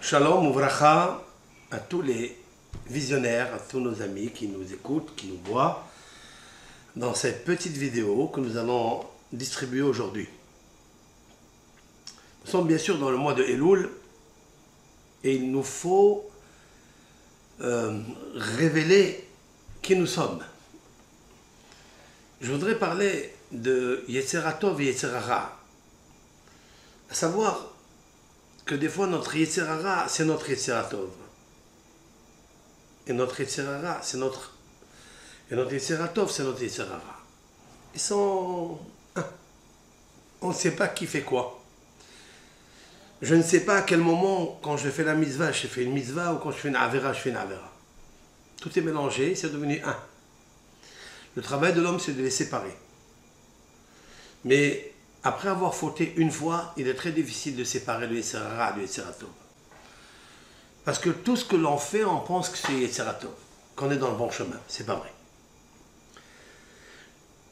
Shalom Uvracha à tous les visionnaires, à tous nos amis qui nous écoutent, qui nous voient dans cette petite vidéo que nous allons distribuer aujourd'hui. Nous sommes bien sûr dans le mois de Elul et il nous faut révéler qui nous sommes. Je voudrais parler de Yetzer Tov et Yetzer Hara, à savoir que des fois notre Yetzer Hara c'est notre Yetzer Tov et notre Yetzer Hara c'est notre Yetzer Tov c'est notre Yetzer Hara. Ils sont on ne sait pas qui fait quoi. Je ne sais pas à quel moment, quand je fais la mitzvah, je fais une mitzvah, ou quand je fais une avera, je fais une avera. Tout est mélangé, c'est devenu un. Le travail de l'homme, c'est de les séparer. Mais après avoir fauté une fois, il est très difficile de séparer le Yetzer Hara du Yetzer Tov. Parce que tout ce que l'on fait, on pense que c'est Yetzer Tov, qu'on est dans le bon chemin. C'est pas vrai.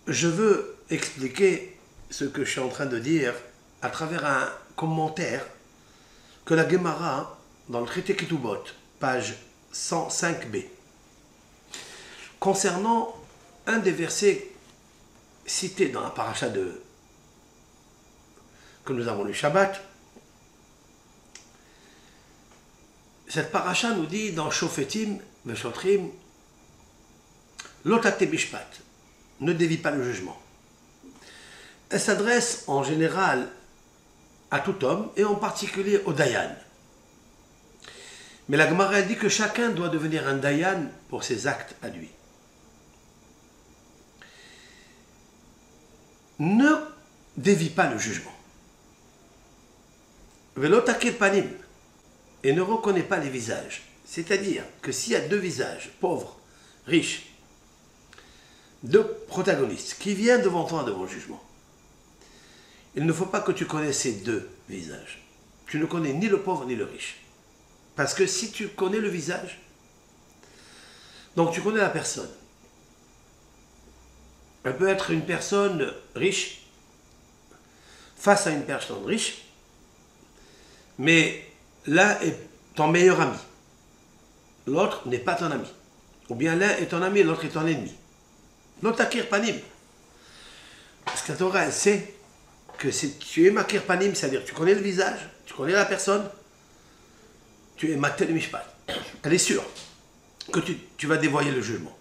Je veux expliquer ce que je suis en train de dire à travers un commentaire que la Gemara, dans le traité Ketubot, page 105b, concernant un des versets cités dans la paracha que nous avons lu Shabbat. Cette paracha nous dit dans Shofetim, Veshotrim, Lotate Bishpat, ne dévie pas le jugement. Elle s'adresse en général à tout homme et en particulier au Dayan. Mais la Gemara dit que chacun doit devenir un Dayan pour ses actes à lui. Ne dévie pas le jugement. Velotakir panim, et ne reconnais pas les visages. C'est-à-dire que s'il y a deux visages, pauvres, riches, deux protagonistes qui viennent devant toi devant le jugement, il ne faut pas que tu connaisses ces deux visages. Tu ne connais ni le pauvre ni le riche. Parce que si tu connais le visage, donc tu connais la personne. Elle peut être une personne riche face à une personne riche, mais l'un est ton meilleur ami, l'autre n'est pas ton ami. Ou bien l'un est ton ami et l'autre est ton ennemi. L'otakir panim. Parce que la Torah, elle sait que si tu es makir panim, c'est-à-dire tu connais le visage, tu connais la personne, tu es matel mishpat. Elle est sûre que tu vas dévoyer le jugement.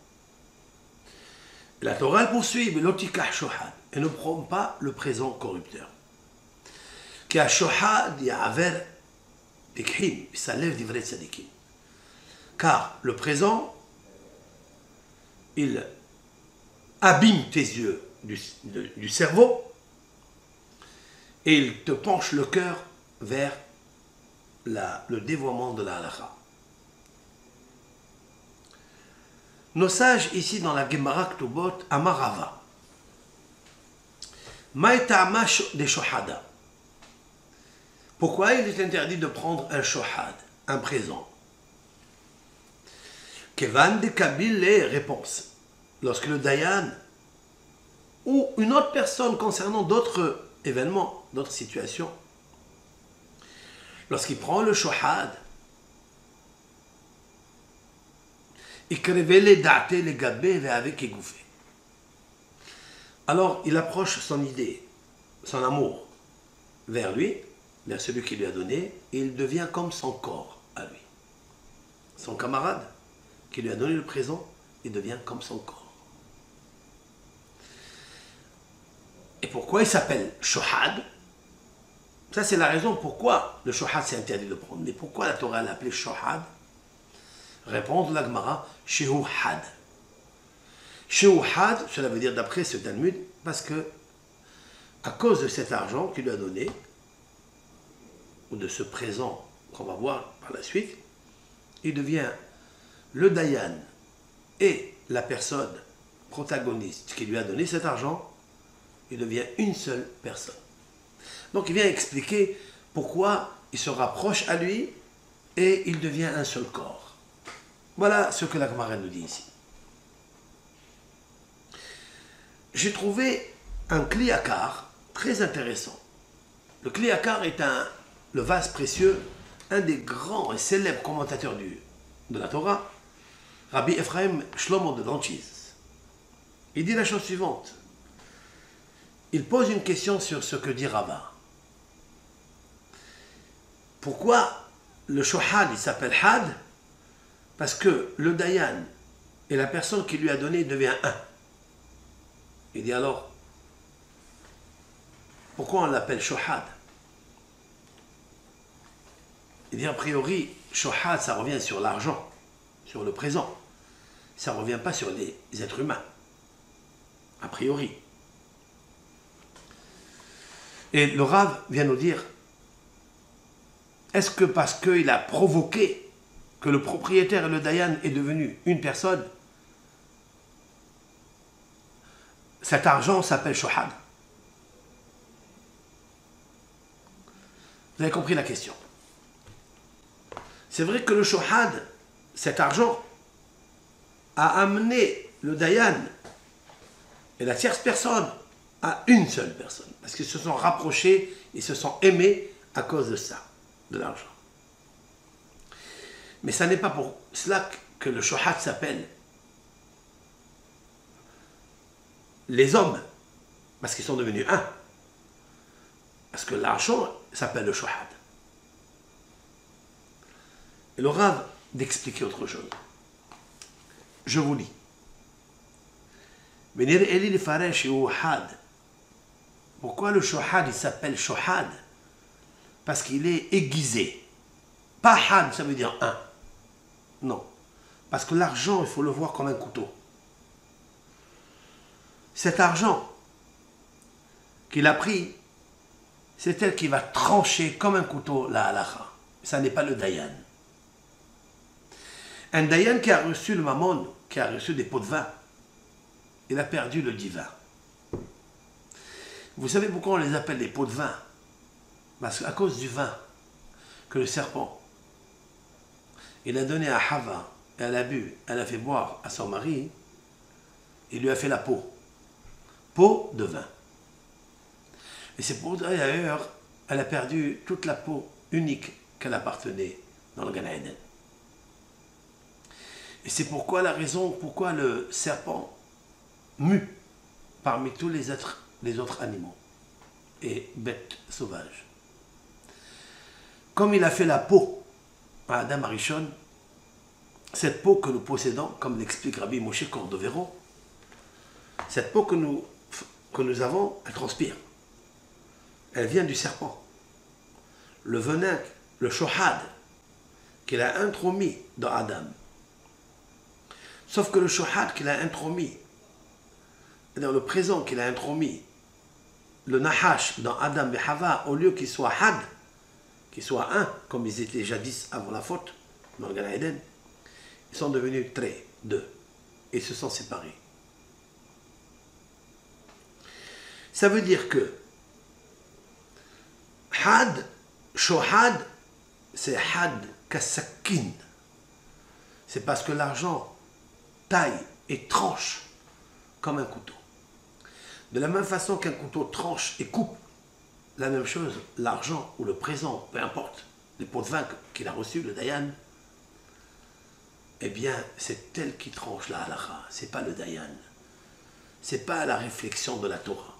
La Torah elle poursuit, et ne prend pas le présent corrupteur. Car le présent, il abîme tes yeux du cerveau et il te penche le cœur vers le dévoiement de la halakha. Nos sages ici dans la Gemara Ketubot, Amarava, Maïta'ama de shohada. Pourquoi il est interdit de prendre un shohad, un présent? Kevan de Kabil les réponses. Lorsque le Dayan ou une autre personne concernant d'autres événements, d'autres situations, lorsqu'il prend le shohad, alors il approche son idée, son amour vers lui, vers celui qui lui a donné, et il devient comme son corps à lui. Son camarade qui lui a donné le présent, il devient comme son corps. Et pourquoi il s'appelle shohad? Ça c'est la raison pourquoi le shohad c'est interdit de prendre. Mais pourquoi la Torah l'a appelé shohad? Répondre la Gemara, Shehu Had. Shehu Had, cela veut dire d'après ce Talmud, parce que à cause de cet argent qu'il lui a donné, ou de ce présent qu'on va voir par la suite, il devient le Dayan et la personne protagoniste qui lui a donné cet argent, il devient une seule personne. Donc il vient expliquer pourquoi il se rapproche à lui et il devient un seul corps. Voilà ce que la Gemara nous dit ici. J'ai trouvé un kliakar très intéressant. Le kliakar est le vase précieux un des grands et célèbres commentateurs de la Torah, Rabbi Ephraim Shlomo de Donchiz. Il dit la chose suivante. Il pose une question sur ce que dit Rava. Pourquoi le shohad, il s'appelle had? Parce que le dayan et la personne qui lui a donné devient un. Il dit alors, pourquoi on l'appelle shohad? Il dit a priori, shohad, ça revient sur l'argent, sur le présent. Ça ne revient pas sur les êtres humains. A priori. Et le Rav vient nous dire, est-ce que parce qu'il a provoqué que le propriétaire et le dayan est devenu une personne, cet argent s'appelle shohad? Vous avez compris la question. C'est vrai que le shohad, cet argent, a amené le dayan et la tierce personne à une seule personne. Parce qu'ils se sont rapprochés, ils se sont aimés à cause de ça, de l'argent. Mais ça n'est pas pour cela que le shohad s'appelle les hommes, parce qu'ils sont devenus un. Parce que l'argent s'appelle le shohad. Et le Rav d'expliquer autre chose. Je vous lis. Pourquoi le shohad il s'appelle shohad? Parce qu'il est aiguisé. Pas had, ça veut dire un. Non. Parce que l'argent, il faut le voir comme un couteau. Cet argent qu'il a pris, c'est elle qui va trancher comme un couteau la halakha. Ça n'est pas le dayan. Un dayan qui a reçu le mammon, qui a reçu des pots de vin, il a perdu le divin. Vous savez pourquoi on les appelle des pots de vin? Parce qu'à cause du vin que le serpent, il a donné à Hava, et elle a bu, elle a fait boire à son mari, il lui a fait la peau de vin. Et c'est pour d'ailleurs, elle a perdu toute la peau unique qu'elle appartenait dans le Gan Eden. Et c'est pourquoi la raison pourquoi le serpent mue parmi tous les autres animaux et bêtes sauvages. Comme il a fait la peau à Adam Arishon, cette peau que nous possédons, comme l'explique Rabbi Moshe Cordovero, cette peau que nous avons, elle transpire. Elle vient du serpent. Le venin, le shohad, qu'il a intromis dans Adam. Sauf que le shohad qu'il a intromis, c'est-à-dire le présent qu'il a intromis, le nahash dans Adam et Hava, au lieu qu'il soit had, qu'il soit un, comme ils étaient jadis avant la faute, dans le Gan Eden, ils sont devenus très, deux, et se sont séparés. Ça veut dire que had, shohad, c'est had kasakin. C'est parce que l'argent taille et tranche comme un couteau. De la même façon qu'un couteau tranche et coupe, la même chose, l'argent ou le présent, peu importe, les pots de vin qu'il a reçus, le dayan, eh bien, c'est elle qui tranche la halakha, c'est pas le dayan. C'est pas la réflexion de la Torah.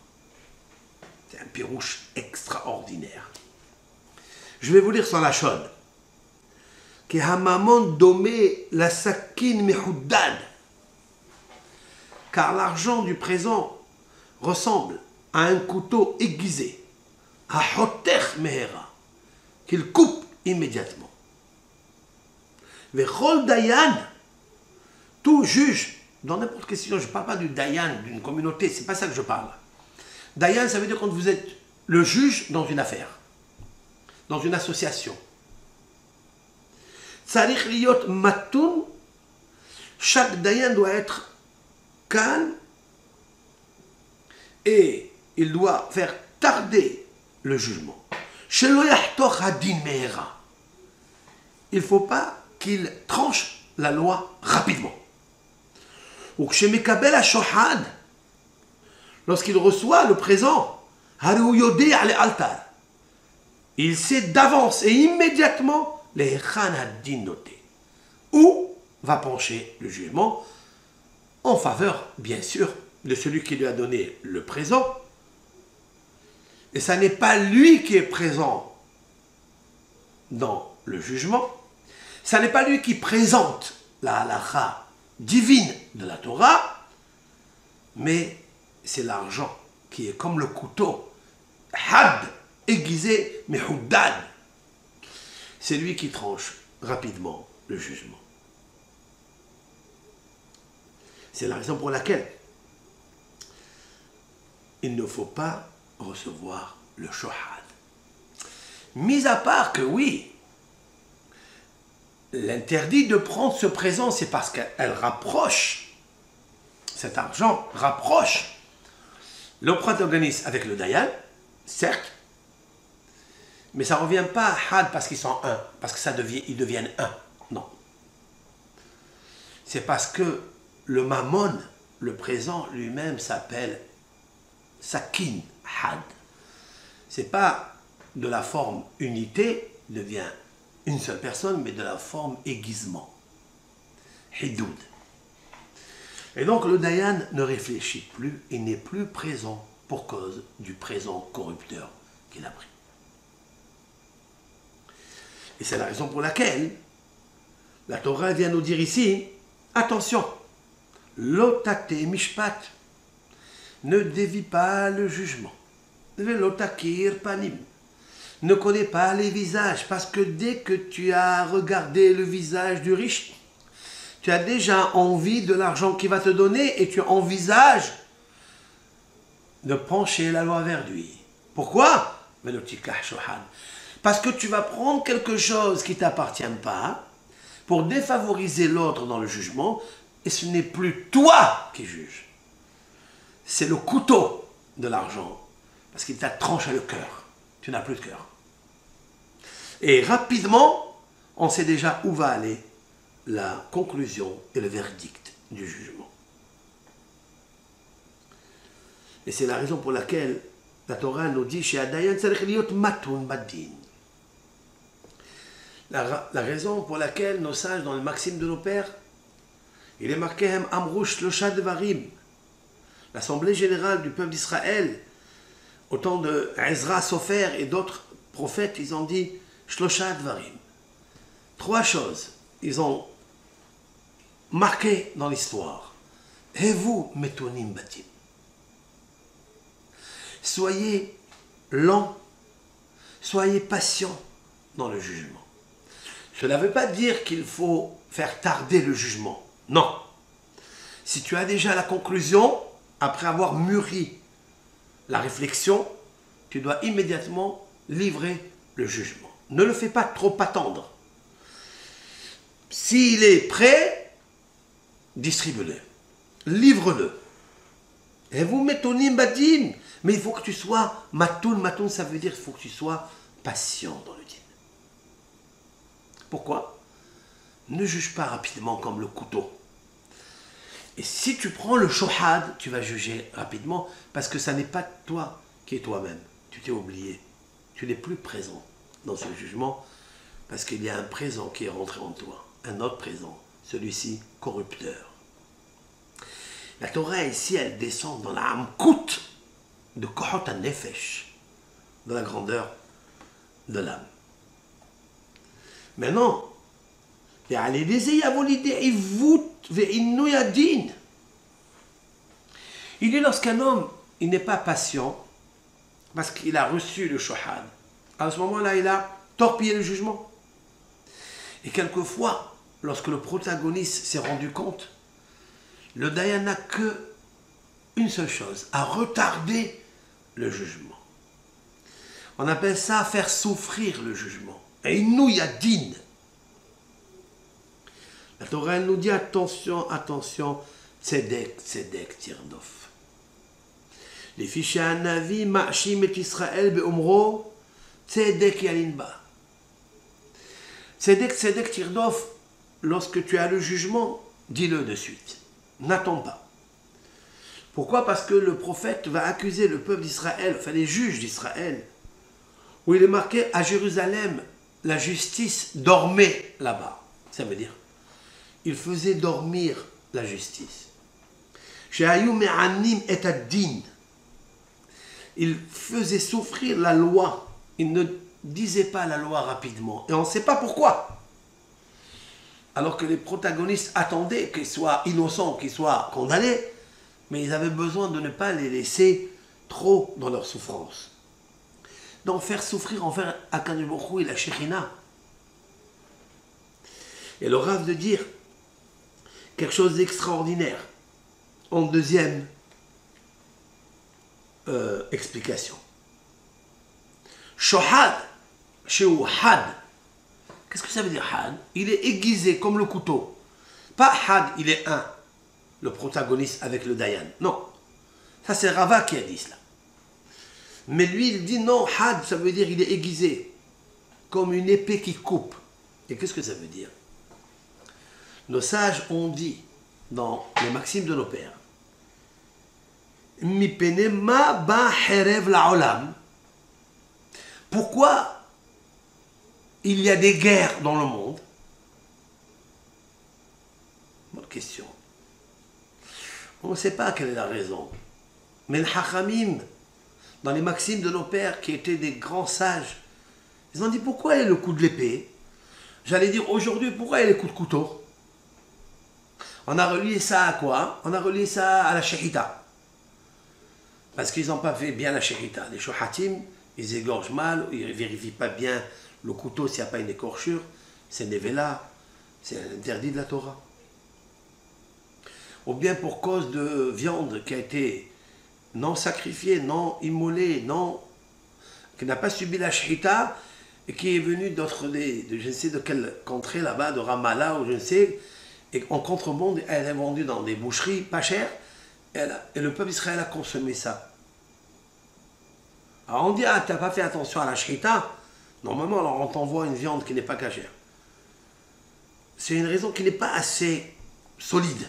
C'est un pirouche extraordinaire. Je vais vous lire sur la chaude. Ki hamamon domé la sakin mehuddad. Car l'argent du présent ressemble à un couteau aiguisé, à hoter mehera, qu'il coupe immédiatement. Vechol dayan, tout juge, dans n'importe quelle situation, je ne parle pas du dayan, d'une communauté, c'est pas ça que je parle. Dayan, ça veut dire quand vous êtes le juge dans une affaire, dans une association. Tzarich liyot matun, chaque dayan doit être calme et il doit faire tarder le jugement. Shelo yahtoch hadin mehera. Il ne faut pas qu'il tranche la loi rapidement. Ou kshemekabel ha-shohad, lorsqu'il reçoit le présent, il sait d'avance et immédiatement les Khan ad-Din notés. Où va pencher le jugement en faveur, bien sûr, de celui qui lui a donné le présent. Et ça n'est pas lui qui est présent dans le jugement. Ça n'est pas lui qui présente la halakha divine de la Torah, mais c'est l'argent qui est comme le couteau, had, aiguisé, mais huddad. C'est lui qui tranche rapidement le jugement. C'est la raison pour laquelle il ne faut pas recevoir le shohad. Mis à part que oui, l'interdit de prendre ce présent, c'est parce qu'elle rapproche, cet argent rapproche le protagoniste avec le dayan, certes, mais ça ne revient pas à had parce qu'ils sont un, parce que ils deviennent un. Non. C'est parce que le mammon, le présent lui-même s'appelle sakin, had. C'est pas de la forme unité, devient une seule personne, mais de la forme aiguisement. Hidoud. Et donc le dayan ne réfléchit plus et n'est plus présent pour cause du présent corrupteur qu'il a pris. Et c'est la raison pour laquelle la Torah vient nous dire ici, attention, lotate mishpat, ne dévie pas le jugement. Lotakir panim, ne connais pas les visages, parce que dès que tu as regardé le visage du riche, tu as déjà envie de l'argent qu'il va te donner et tu envisages de pencher la loi vers lui. Pourquoi? Parce que tu vas prendre quelque chose qui ne t'appartient pas pour défavoriser l'autre dans le jugement et ce n'est plus toi qui juges. C'est le couteau de l'argent parce qu'il t'a tranché le cœur. Tu n'as plus de cœur. Et rapidement, on sait déjà où va aller la conclusion et le verdict du jugement. Et c'est la raison pour laquelle la Torah nous dit chez Adayan tzarich liyot matun badin. La raison pour laquelle nos sages, dans le maxime de nos pères, il est marqué Hem amru shlosha devarim. L'Assemblée générale du peuple d'Israël, au temps de Ezra, Sofer et d'autres prophètes, ils ont dit shlosha devarim. Trois choses, ils ont marqué dans l'histoire. Et vous, metonim batim. Soyez lents, soyez patients dans le jugement. Cela ne veut pas dire qu'il faut faire tarder le jugement. Non. Si tu as déjà la conclusion, après avoir mûri la réflexion, tu dois immédiatement livrer le jugement. Ne le fais pas trop attendre. S'il est prêt, distribue-le. Livre-le. Et vous metonim badim. Mais il faut que tu sois matoun. Matoun, ça veut dire qu'il faut que tu sois patient dans le dîn. Pourquoi? Ne juge pas rapidement comme le couteau. Et si tu prends le shohad, tu vas juger rapidement parce que ça n'est pas toi qui es toi-même. Tu t'es oublié. Tu n'es plus présent dans ce jugement parce qu'il y a un présent qui est rentré en toi. Un autre présent, celui-ci corrupteur. La Torah ici, elle descend dans la hamkout de kohot ha-nefesh, de la grandeur de l'âme. Maintenant, il dit lorsqu'un homme il n'est pas patient parce qu'il a reçu le shohad, à ce moment-là il a torpillé le jugement. Et quelquefois, lorsque le protagoniste s'est rendu compte, le dayan n'a que une seule chose, à retarder le jugement. On appelle ça faire souffrir le jugement. Et nous, il y a din. La Torah elle nous dit attention, attention, tzedek, tzedek, tirdof. Les fichiers à Navi, ma'ashim et Israël, be'omro, tzedek yalinba. Tzedek, tzedek, tirdof, lorsque tu as le jugement, dis-le de suite. N'attends pas. Pourquoi? Parce que le prophète va accuser le peuple d'Israël, enfin les juges d'Israël, où il est marqué à Jérusalem, la justice dormait là-bas. Ça veut dire, il faisait dormir la justice. Il faisait souffrir la loi. Il ne disait pas la loi rapidement. Et on ne sait pas pourquoi. Alors que les protagonistes attendaient qu'ils soient innocents, qu'ils soient condamnés, mais ils avaient besoin de ne pas les laisser trop dans leur souffrance. Donc faire souffrir envers Akadosh Baruch Hu et la Shekhinah. Et le Rav de dire quelque chose d'extraordinaire en deuxième explication. Shohad, chez Had. Qu'est-ce que ça veut dire Had? Il est aiguisé comme le couteau. Pas Had, il est un, le protagoniste avec le Dayan. Non. Ça c'est Rava qui a dit cela. Mais lui il dit non, Had ça veut dire il est aiguisé. Comme une épée qui coupe. Et qu'est-ce que ça veut dire? Nos sages ont dit dans les maximes de nos pères. Pourquoi il y a des guerres dans le monde? Bonne question. On ne sait pas quelle est la raison. Mais les Hachamim, dans les maximes de nos pères, qui étaient des grands sages, ils ont dit pourquoi il y a le coup de l'épée? J'allais dire aujourd'hui, pourquoi il y a les coups de couteau? On a relié ça à quoi? On a relié ça à la shahita. Parce qu'ils n'ont pas fait bien la shahita. Les shohatim, ils égorgent mal, ils ne vérifient pas bien le couteau s'il n'y a pas une écorchure. C'est nevela, c'est interdit de la Torah. Ou bien pour cause de viande qui a été non sacrifiée, non immolée, qui n'a pas subi la shahita, et qui est venue de je ne sais de quelle contrée là-bas, de Ramallah ou je ne sais, et en contrebande, elle est vendue dans des boucheries pas chères, et le peuple d'Israël a consommé ça. Alors on dit, ah, tu n'as pas fait attention à la shrita. Normalement, alors on t'envoie une viande qui n'est pas cachère. C'est une raison qui n'est pas assez solide.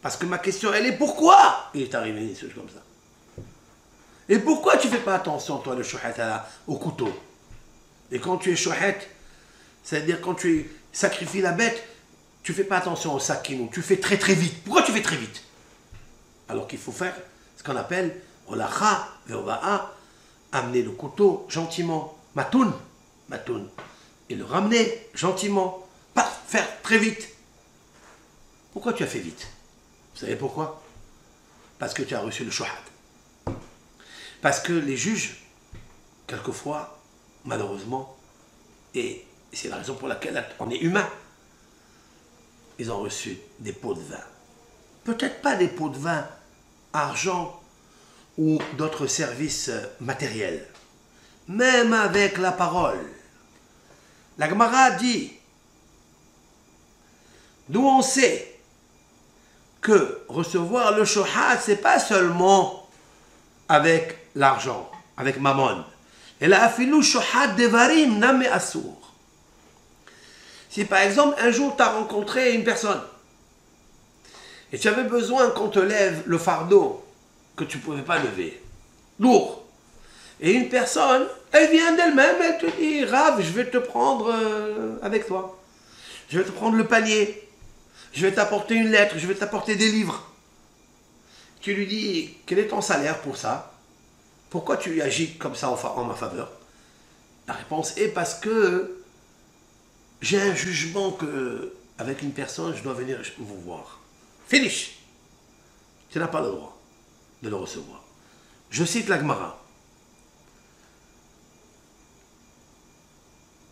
Parce que ma question, elle est pourquoi il est arrivé une chose comme ça? Et pourquoi tu ne fais pas attention, toi, le shouhet, au couteau? Et quand tu es shouhet, c'est-à-dire quand tu sacrifies la bête, tu ne fais pas attention au sakinou, tu fais très très vite. Pourquoi tu fais très vite? Alors qu'il faut faire ce qu'on appelle olacha veova'a, amener le couteau gentiment, matoun, et le ramener gentiment, pas faire très vite. Pourquoi tu as fait vite? Vous savez pourquoi? Parce que tu as reçu le shohad. Parce que les juges, quelquefois, malheureusement, et c'est la raison pour laquelle on est humain, ils ont reçu des pots de vin. Peut-être pas des pots de vin, argent ou d'autres services matériels. Même avec la parole. La Gemara dit, d'où on sait que recevoir le shohad, c'est pas seulement avec l'argent, avec mammon. Et la afilou shohad devarim name assour. Si par exemple, un jour, tu as rencontré une personne et tu avais besoin qu'on te lève le fardeau que tu ne pouvais pas lever, lourd, et une personne, elle vient d'elle-même, elle te dit, Rav, je vais te prendre avec toi. Je vais te prendre le panier. Je vais t'apporter une lettre, je vais t'apporter des livres. Tu lui dis, quel est ton salaire pour ça? Pourquoi tu agis comme ça en ma faveur? La réponse est parce que j'ai un jugement que, avec une personne, je dois venir vous voir. Finish. Tu n'as pas le droit de le recevoir. Je cite la Gemara.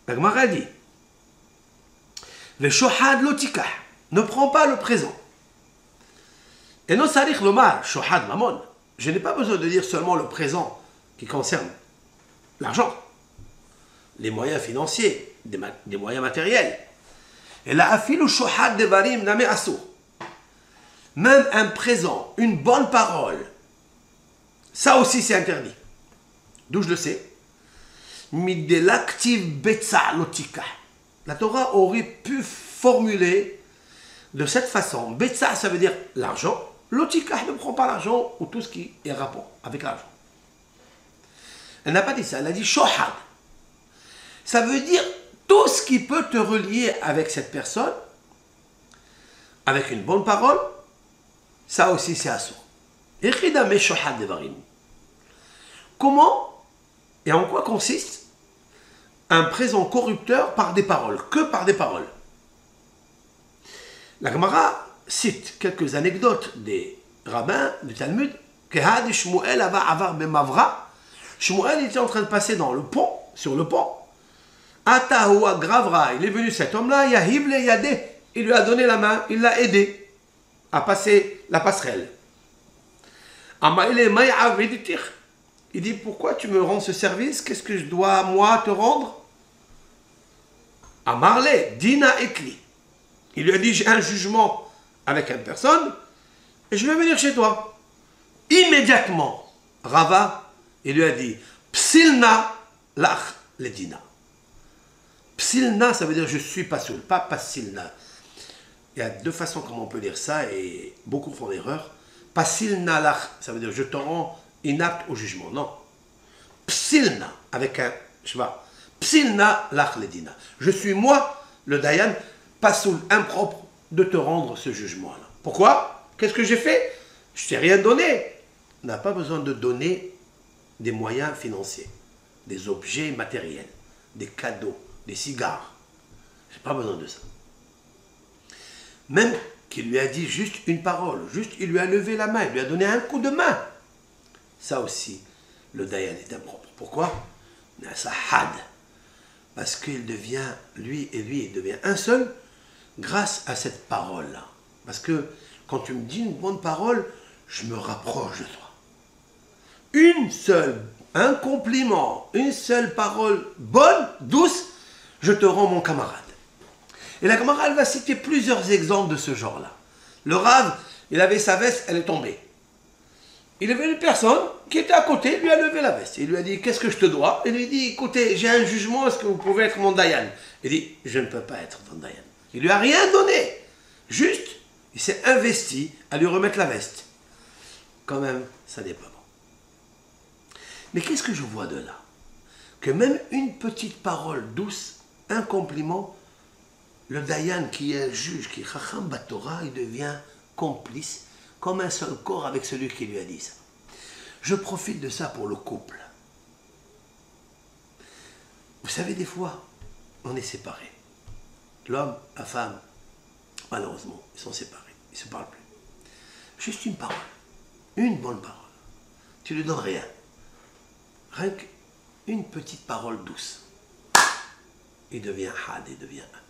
La Gemara dit, le shohad lotikah, ne prends pas le présent. Et non sarich lomar, shohad mamon. Je n'ai pas besoin de dire seulement le présent qui concerne l'argent, les moyens financiers, des moyens matériels. Et la afil ou shohad devarim name assour. Même un présent, une bonne parole, ça aussi c'est interdit. D'où je le sais? Midelaktiv betza lotika. La Torah aurait pu formuler de cette façon. Betza, ça veut dire l'argent. Lotika ne prend pas l'argent ou tout ce qui est rapport avec l'argent. Elle n'a pas dit ça, elle a dit shohad. Ça veut dire tout ce qui peut te relier avec cette personne, avec une bonne parole, ça aussi c'est assourd. Comment et en quoi consiste un présent corrupteur par des paroles, que par des paroles? La Gemara cite quelques anecdotes des rabbins du Talmud que Shmuel avar bemavra. Shmuel était en train de passer dans le pont, sur le pont. Atahoua gravra, il est venu cet homme-là, Yahib le Yadeh, il lui a donné la main, il l'a aidé à passer la passerelle. Il dit, pourquoi tu me rends ce service? Qu'est-ce que je dois, moi, te rendre? Amarle, Dina Ekli. Il lui a dit, j'ai un jugement avec une personne et je vais venir chez toi. Immédiatement, Rava, il lui a dit, Psilna lach le Dina. Psilna, ça veut dire je suis pasoul, pas Pasilna. Il y a deux façons comment on peut dire ça et beaucoup font l'erreur. Pasilna lach, ça veut dire je te rends inapte au jugement. Non. Psilna, avec un shva. Psilna lach le Dina. Je suis moi, le Dayan, pasoul, impropre de te rendre ce jugement-là. Pourquoi? Qu'est-ce que j'ai fait? Je t'ai rien donné. On n'a pas besoin de donner des moyens financiers, des objets matériels, des cadeaux, des cigares. Je n'ai pas besoin de ça. Même qu'il lui a dit juste une parole, juste il lui a levé la main, il lui a donné un coup de main. Ça aussi, le Dayan est impropre. Pourquoi? Ça had. Parce qu'il devient, lui et lui, il devient un seul grâce à cette parole-là. Parce que quand tu me dis une bonne parole, je me rapproche de toi. Une seule, un compliment, une seule parole bonne, douce, je te rends mon camarade. Et la camarade va citer plusieurs exemples de ce genre-là. Le Rav, il avait sa veste, elle est tombée. Il y avait une personne qui était à côté, lui a levé la veste. Il lui a dit, qu'est-ce que je te dois? Il lui dit, écoutez, j'ai un jugement, est-ce que vous pouvez être mon Dayan? Il dit, je ne peux pas être ton Dayan. Il lui a rien donné. Juste, il s'est investi à lui remettre la veste. Quand même, ça n'est pas bon. Mais qu'est-ce que je vois de là? Que même une petite parole douce, un compliment, le Dayan qui est un juge, qui est Chacham Batorah, il devient complice, comme un seul corps avec celui qui lui a dit ça. Je profite de ça pour le couple. Vous savez, des fois, on est séparés. L'homme, la femme, malheureusement, ils sont séparés. Ils ne se parlent plus. Juste une parole. Une bonne parole. Tu ne lui donnes rien. Rien qu'une petite parole douce. Il devient had, il devient had.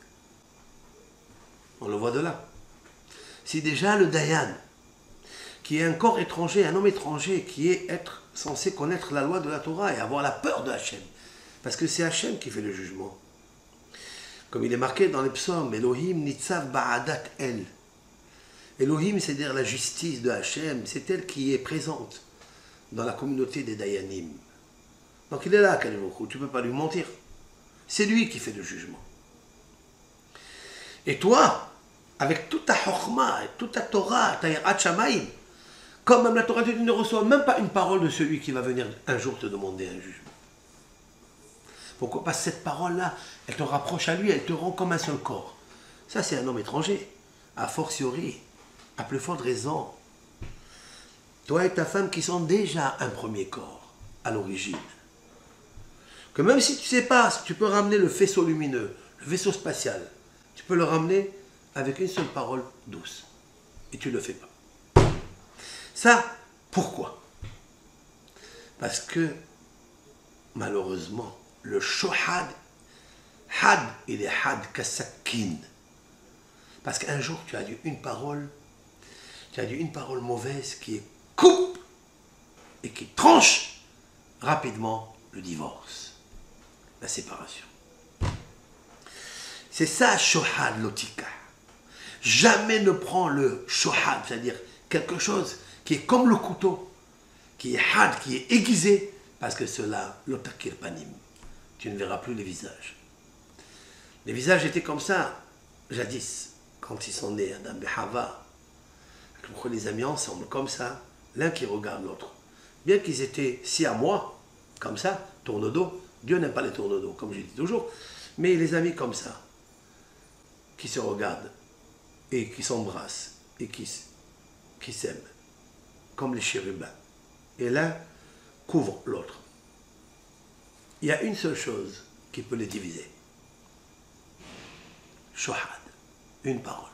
On le voit de là. Si déjà le Dayan, qui est un corps étranger, un homme étranger, qui est censé connaître la loi de la Torah et avoir la peur de Hachem, parce que c'est Hachem qui fait le jugement. Comme il est marqué dans les psaumes, Elohim nitzav ba'adat el. Elohim, c'est-à-dire la justice de Hachem, c'est elle qui est présente dans la communauté des Dayanim. Donc il est là, Kalimoku, tu ne peux pas lui mentir. C'est lui qui fait le jugement. Et toi, avec toute ta chokma, toute ta Torah, ta yirat shamayim, comme même la Torah, tu ne reçois même pas une parole de celui qui va venir un jour te demander un jugement. Pourquoi? Parce que cette parole-là, elle te rapproche à lui, elle te rend comme un seul corps. Ça, c'est un homme étranger. A fortiori, à plus forte raison. Toi et ta femme qui sont déjà un premier corps, à l'origine. Que même si tu ne sais pas, tu peux ramener le faisceau lumineux, le vaisseau spatial, tu peux le ramener avec une seule parole douce. Et tu ne le fais pas. Ça, pourquoi? Parce que, malheureusement, le shohad, had, il est had kasakin. Parce qu'un jour, tu as dit une parole mauvaise qui coupe et qui tranche rapidement le divorce, la séparation. C'est ça, shohad lotika. Jamais ne prends le shohad, c'est-à-dire quelque chose qui est comme le couteau, qui est had, qui est aiguisé, parce que cela, l'otakir panim. Tu ne verras plus les visages. Les visages étaient comme ça, jadis, quand ils sont nés, Adam et Hava. Pourquoi les amis ensemble, comme ça, l'un qui regarde l'autre. Bien qu'ils étaient si à moi, comme ça, tourne-dos, Dieu n'aime pas les tourne-dos, comme je dis toujours, Mais les amis comme ça, qui se regardent et qui s'embrassent et qui s'aiment, comme les chérubins, et l'un couvre l'autre. Il y a une seule chose qui peut les diviser. Shohad, une parole.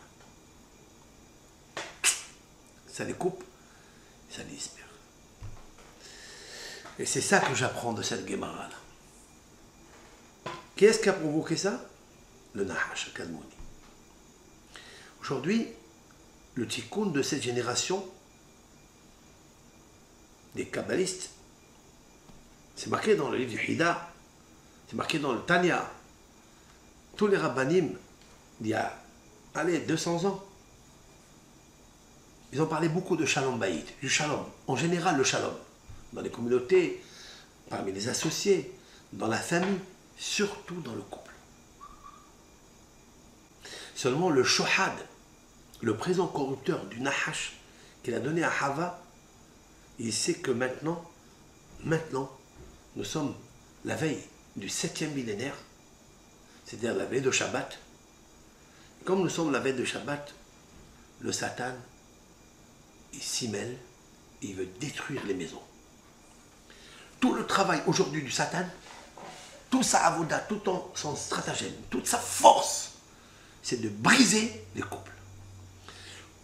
Ça les coupe, ça les disperse. Et c'est ça que j'apprends de cette Gemara-là. Qui est-ce qui a provoqué ça? Le Nahash Kadmoni. Aujourd'hui, le tikkun de cette génération des kabbalistes, c'est marqué dans le livre du Hida, c'est marqué dans le Tanya. Tous les rabbanim d'il y a, 200 ans, ils ont parlé beaucoup de shalom bayit, du shalom, en général le shalom, dans les communautés, parmi les associés, dans la famille, surtout dans le couple. Seulement le shohad, le présent corrupteur du Nahash qu'il a donné à Hava, il sait que maintenant, nous sommes la veille du 7e millénaire, c'est-à-dire la veille de Shabbat. Comme nous sommes la veille de Shabbat, le Satan, il s'y mêle et il veut détruire les maisons. Tout le travail aujourd'hui du Satan, tout sa avoda, tout son stratagème, toute sa force, c'est de briser les couples.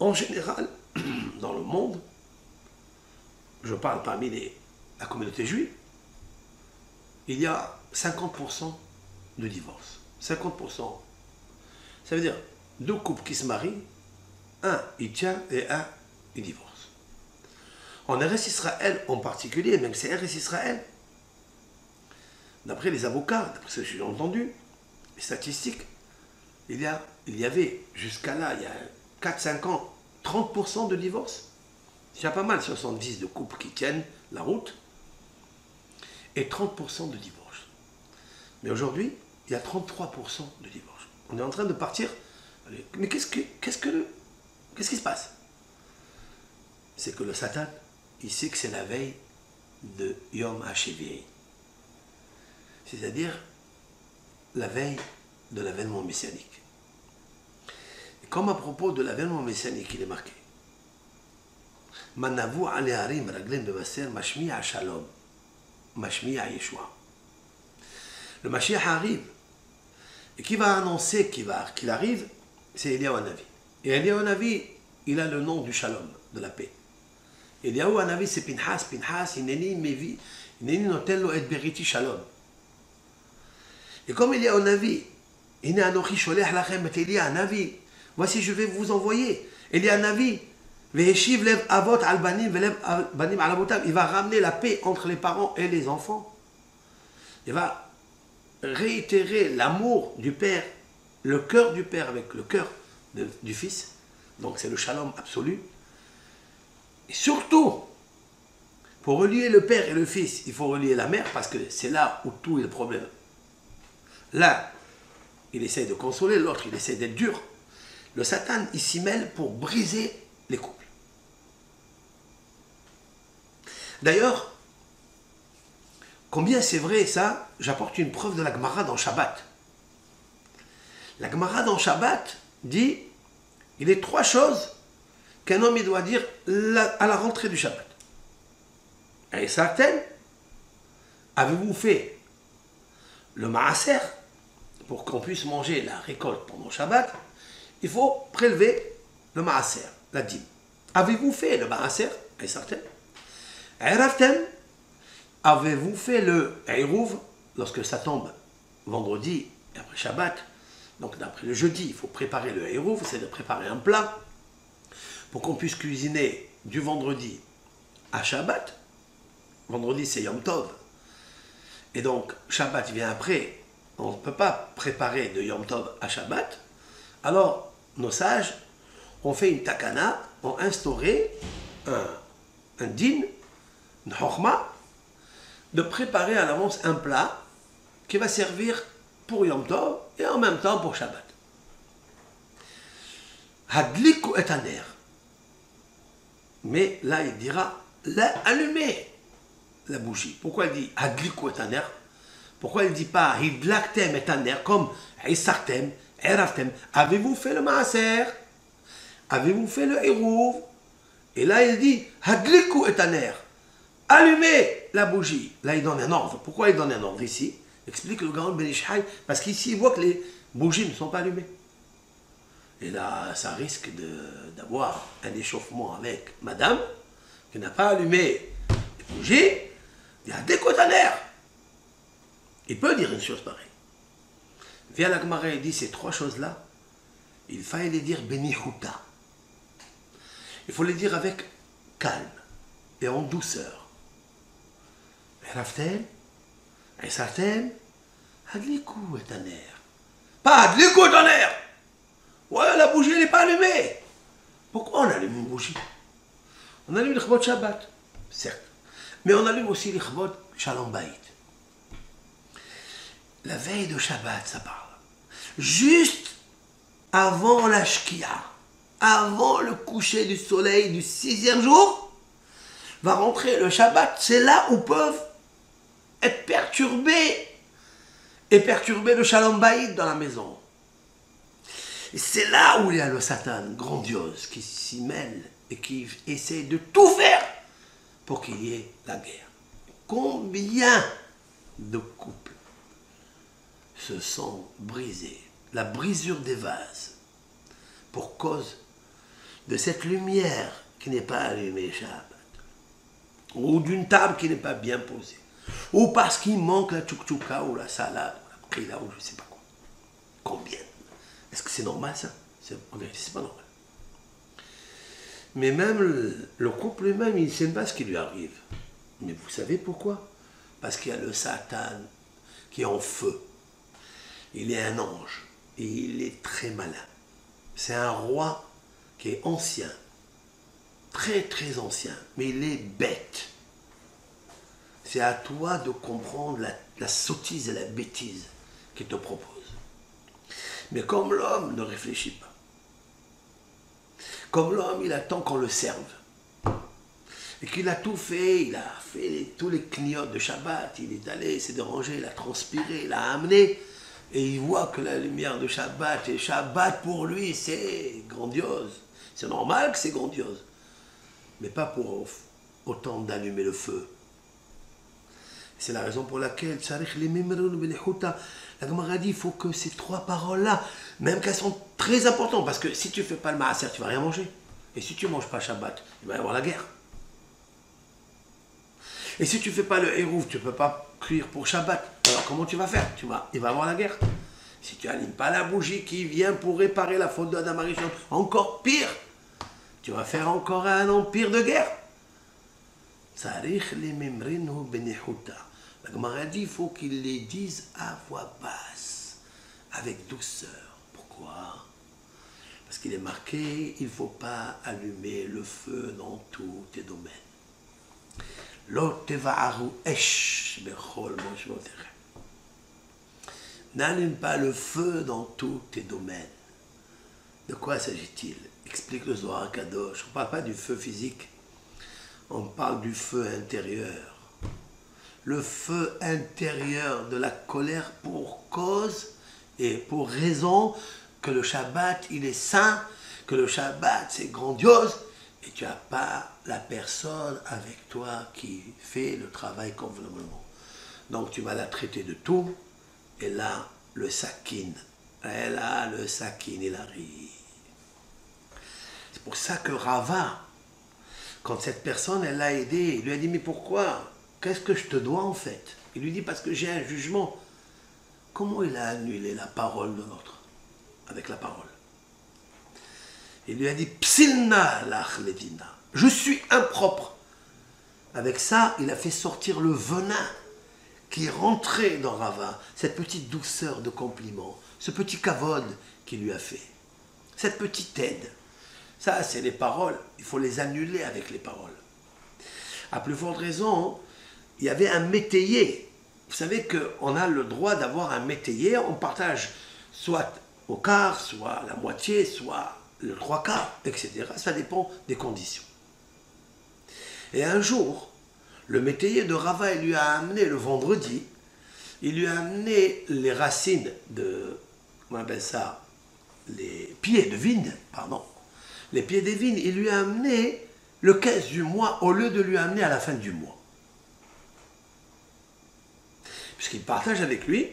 En général, dans le monde, je parle parmi la communauté juive, il y a 50% de divorce. 50%. Ça veut dire 2 couples qui se marient, un il tient et un il divorce. En RS Israël en particulier, même c'est RS Israël, d'après les avocats, d'après ce que j'ai entendu, les statistiques, il y avait jusqu'à là, il y a 4-5 ans, 30% de divorce. Il y a pas mal, 70 de couples qui tiennent la route et 30% de divorce. Mais aujourd'hui, il y a 33% de divorce. On est en train de partir. Mais qu'est-ce qui se passe? C'est que le Satan, il sait que c'est la veille de Yom HaShevi'ah. C'est-à-dire la veille de l'avènement messianique. Et comme à propos de l'avènement messianique, il est marqué Manavu aleharim raglim bevaser mashmi'a shalom mashmi'a yeshua. Le Mashiach arrive. Et qui va annoncer qu'il arrive, c'est Eliyahu Hanavi. Et Eliyahu Hanavi, il a le nom du shalom, de la paix. Eliyahu Hanavi, c'est Pinhas. Pinhas, Hineni Mevi, Hineni Notello et Beriti Shalom. Et comme Eliyahu Hanavi, Hine Anochi Sholech Lachem et Eliyahu Hanavi, voici je vais vous envoyer. Eliyahu Hanavi, Veheshiv lev avot al banim velev banim al avotam. Il va ramener la paix entre les parents et les enfants. Il va réitérer l'amour du père, le cœur du père avec le cœur du fils. Donc c'est le shalom absolu. Et surtout, pour relier le père et le fils, il faut relier la mère parce que c'est là où tout est le problème. L'un, il essaie de consoler, l'autre, il essaie d'être dur. Le Satan, il s'y mêle pour briser les couples. D'ailleurs, combien c'est vrai ça? J'apporte une preuve de la Gemara dans Shabbat. La Gemara dans Shabbat dit, il y a 3 choses qu'un homme il doit dire à la rentrée du Shabbat. Et certaines, avez-vous fait le maaser pour qu'on puisse manger la récolte pendant Shabbat? Il faut prélever le maaser, la dîme. Avez-vous fait le maaser? Et certaines. Avez-vous fait le Eirouv lorsque ça tombe vendredi et après Shabbat? Donc d'après le jeudi, il faut préparer le Eirouv, c'est de préparer un plat pour qu'on puisse cuisiner du vendredi à Shabbat. Vendredi c'est Yom Tov. Et donc Shabbat vient après. On ne peut pas préparer de Yom Tov à Shabbat. Alors nos sages ont fait une takana, ont instauré un din, une chokma, de préparer à l'avance un plat qui va servir pour Yom Tov et en même temps pour Shabbat. Hadliku et aner. Mais là, il dira, là, allumez la bougie. Pourquoi il dit Hadliku et aner? Pourquoi il ne dit pas Hidlaktem et Taner comme Isartem, Eraftem? Avez-vous fait le Maaser? Avez-vous fait le Hérouv? Et là il dit Hadliku et Taner. Allumez la bougie. Là il donne un ordre. Pourquoi il donne un ordre ici? Explique le Gaon Ben Ish Chai, parce qu'ici il voit que les bougies ne sont pas allumées. Et là, ça risque d'avoir un échauffement avec madame qui n'a pas allumé les bougies. Il y a des cotonnerres. Il peut dire une chose pareille. Via la Gemara, il dit ces trois choses-là, il fallait les dire benihuta. Il faut les dire avec calme et en douceur. Raftem, Isartem, Hadliku et Taner. Pas Hadliku et Taner! Ouais, la bougie n'est pas allumée. Pourquoi on allume une bougie? On allume l'Ichbot Shabbat, certes. Mais on allume aussi l'Ichbot Shalom Bayit. La veille de Shabbat, ça parle. Juste avant la Shkia, avant le coucher du soleil du 6e jour, va rentrer le Shabbat. C'est là où peuvent être perturbés et perturber le Shalom Bayit dans la maison. Et c'est là où il y a le Satan grandiose qui s'y mêle et qui essaie de tout faire pour qu'il y ait la guerre. Combien de couples se sont brisés, la brisure des vases, pour cause de cette lumière qui n'est pas allumée Shabbat, ou d'une table qui n'est pas bien posée, ou parce qu'il manque la tchouk-tchouka ou la salade, ou la prila, ou je ne sais pas quoi. Combien? Est-ce que c'est normal ça? En vérité, c'est pas normal. Mais même le couple lui-même, il ne sait pas ce qui lui arrive. Mais vous savez pourquoi? Parce qu'il y a le Satan qui est en feu. Il est un ange et il est très malin. C'est un roi qui est ancien, très très ancien, mais il est bête. C'est à toi de comprendre la sottise et la bêtise qu'il te propose. Mais comme l'homme ne réfléchit pas, comme l'homme il attend qu'on le serve, et qu'il a tout fait, il a fait tous les clignotes de Shabbat, il est allé, il s'est dérangé, il a transpiré, il a amené, et il voit que la lumière de Shabbat, et Shabbat pour lui c'est grandiose, c'est normal que c'est grandiose, mais pas pour autant d'allumer le feu. C'est la raison pour laquelle la Gemara dit il faut que ces trois paroles-là, même qu'elles sont très importantes, parce que si tu ne fais pas le maaser, tu ne vas rien manger. Et si tu ne manges pas Shabbat, il va y avoir la guerre. Et si tu ne fais pas le hérouv, tu ne peux pas cuire pour Shabbat. Alors comment tu vas faire? Il va y avoir la guerre. Si tu n'allumes pas la bougie qui vient pour réparer la faute d'Adam Arishon, encore pire, tu vas faire encore un empire de guerre. La Gemara dit il faut qu'ils les disent à voix basse, avec douceur. Pourquoi? Parce qu'il est marqué, il ne faut pas allumer le feu dans tous tes domaines. N'allume pas le feu dans tous tes domaines. De quoi s'agit-il? Explique le Zohar Kadosh. On ne parle pas du feu physique, on parle du feu intérieur. Le feu intérieur de la colère pour cause et pour raison que le Shabbat il est saint, que le Shabbat c'est grandiose, et tu n'as pas la personne avec toi qui fait le travail convenablement. Donc tu vas la traiter de tout, et là le sakin, il arrive. C'est pour ça que Rava, quand cette personne elle l'a aidé, il lui a dit mais pourquoi? Qu'est-ce que je te dois en fait? Il lui dit parce que j'ai un jugement. Comment il a annulé la parole de l'autre? Avec la parole. Il lui a dit Psilna lach levina. Je suis impropre. Avec ça, il a fait sortir le venin qui est rentré dans Rava. Cette petite douceur de compliment. Ce petit kavod qu'il lui a fait. Cette petite aide. Ça, c'est les paroles. Il faut les annuler avec les paroles. À plus forte raison, il y avait un métayer. Vous savez qu'on a le droit d'avoir un métayer, on partage soit au quart, soit la moitié, soit le trois quarts, etc. Ça dépend des conditions. Et un jour, le métayer de Rava lui a amené le vendredi il lui a amené les racines de, comment on appelle ça, les pieds de vigne, pardon, les pieds des vignes, il lui a amené le 15 du mois au lieu de lui amener à la fin du mois. Puisqu'il partage avec lui,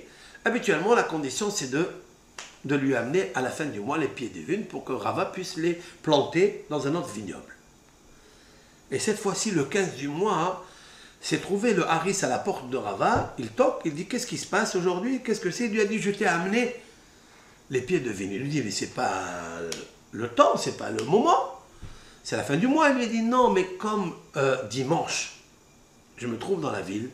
habituellement la condition c'est de lui amener à la fin du mois les pieds des vignes pour que Rava puisse les planter dans un autre vignoble. Et cette fois-ci, le 15 du mois, s'est trouvé le haris à la porte de Rava, il toque, il dit qu'est-ce qui se passe aujourd'hui, qu'est-ce que c'est? Il lui a dit je t'ai amené les pieds de vigne. Il lui dit mais c'est pas le temps, c'est pas le moment, c'est la fin du mois. Il lui a dit non, mais comme dimanche, je me trouve dans la ville,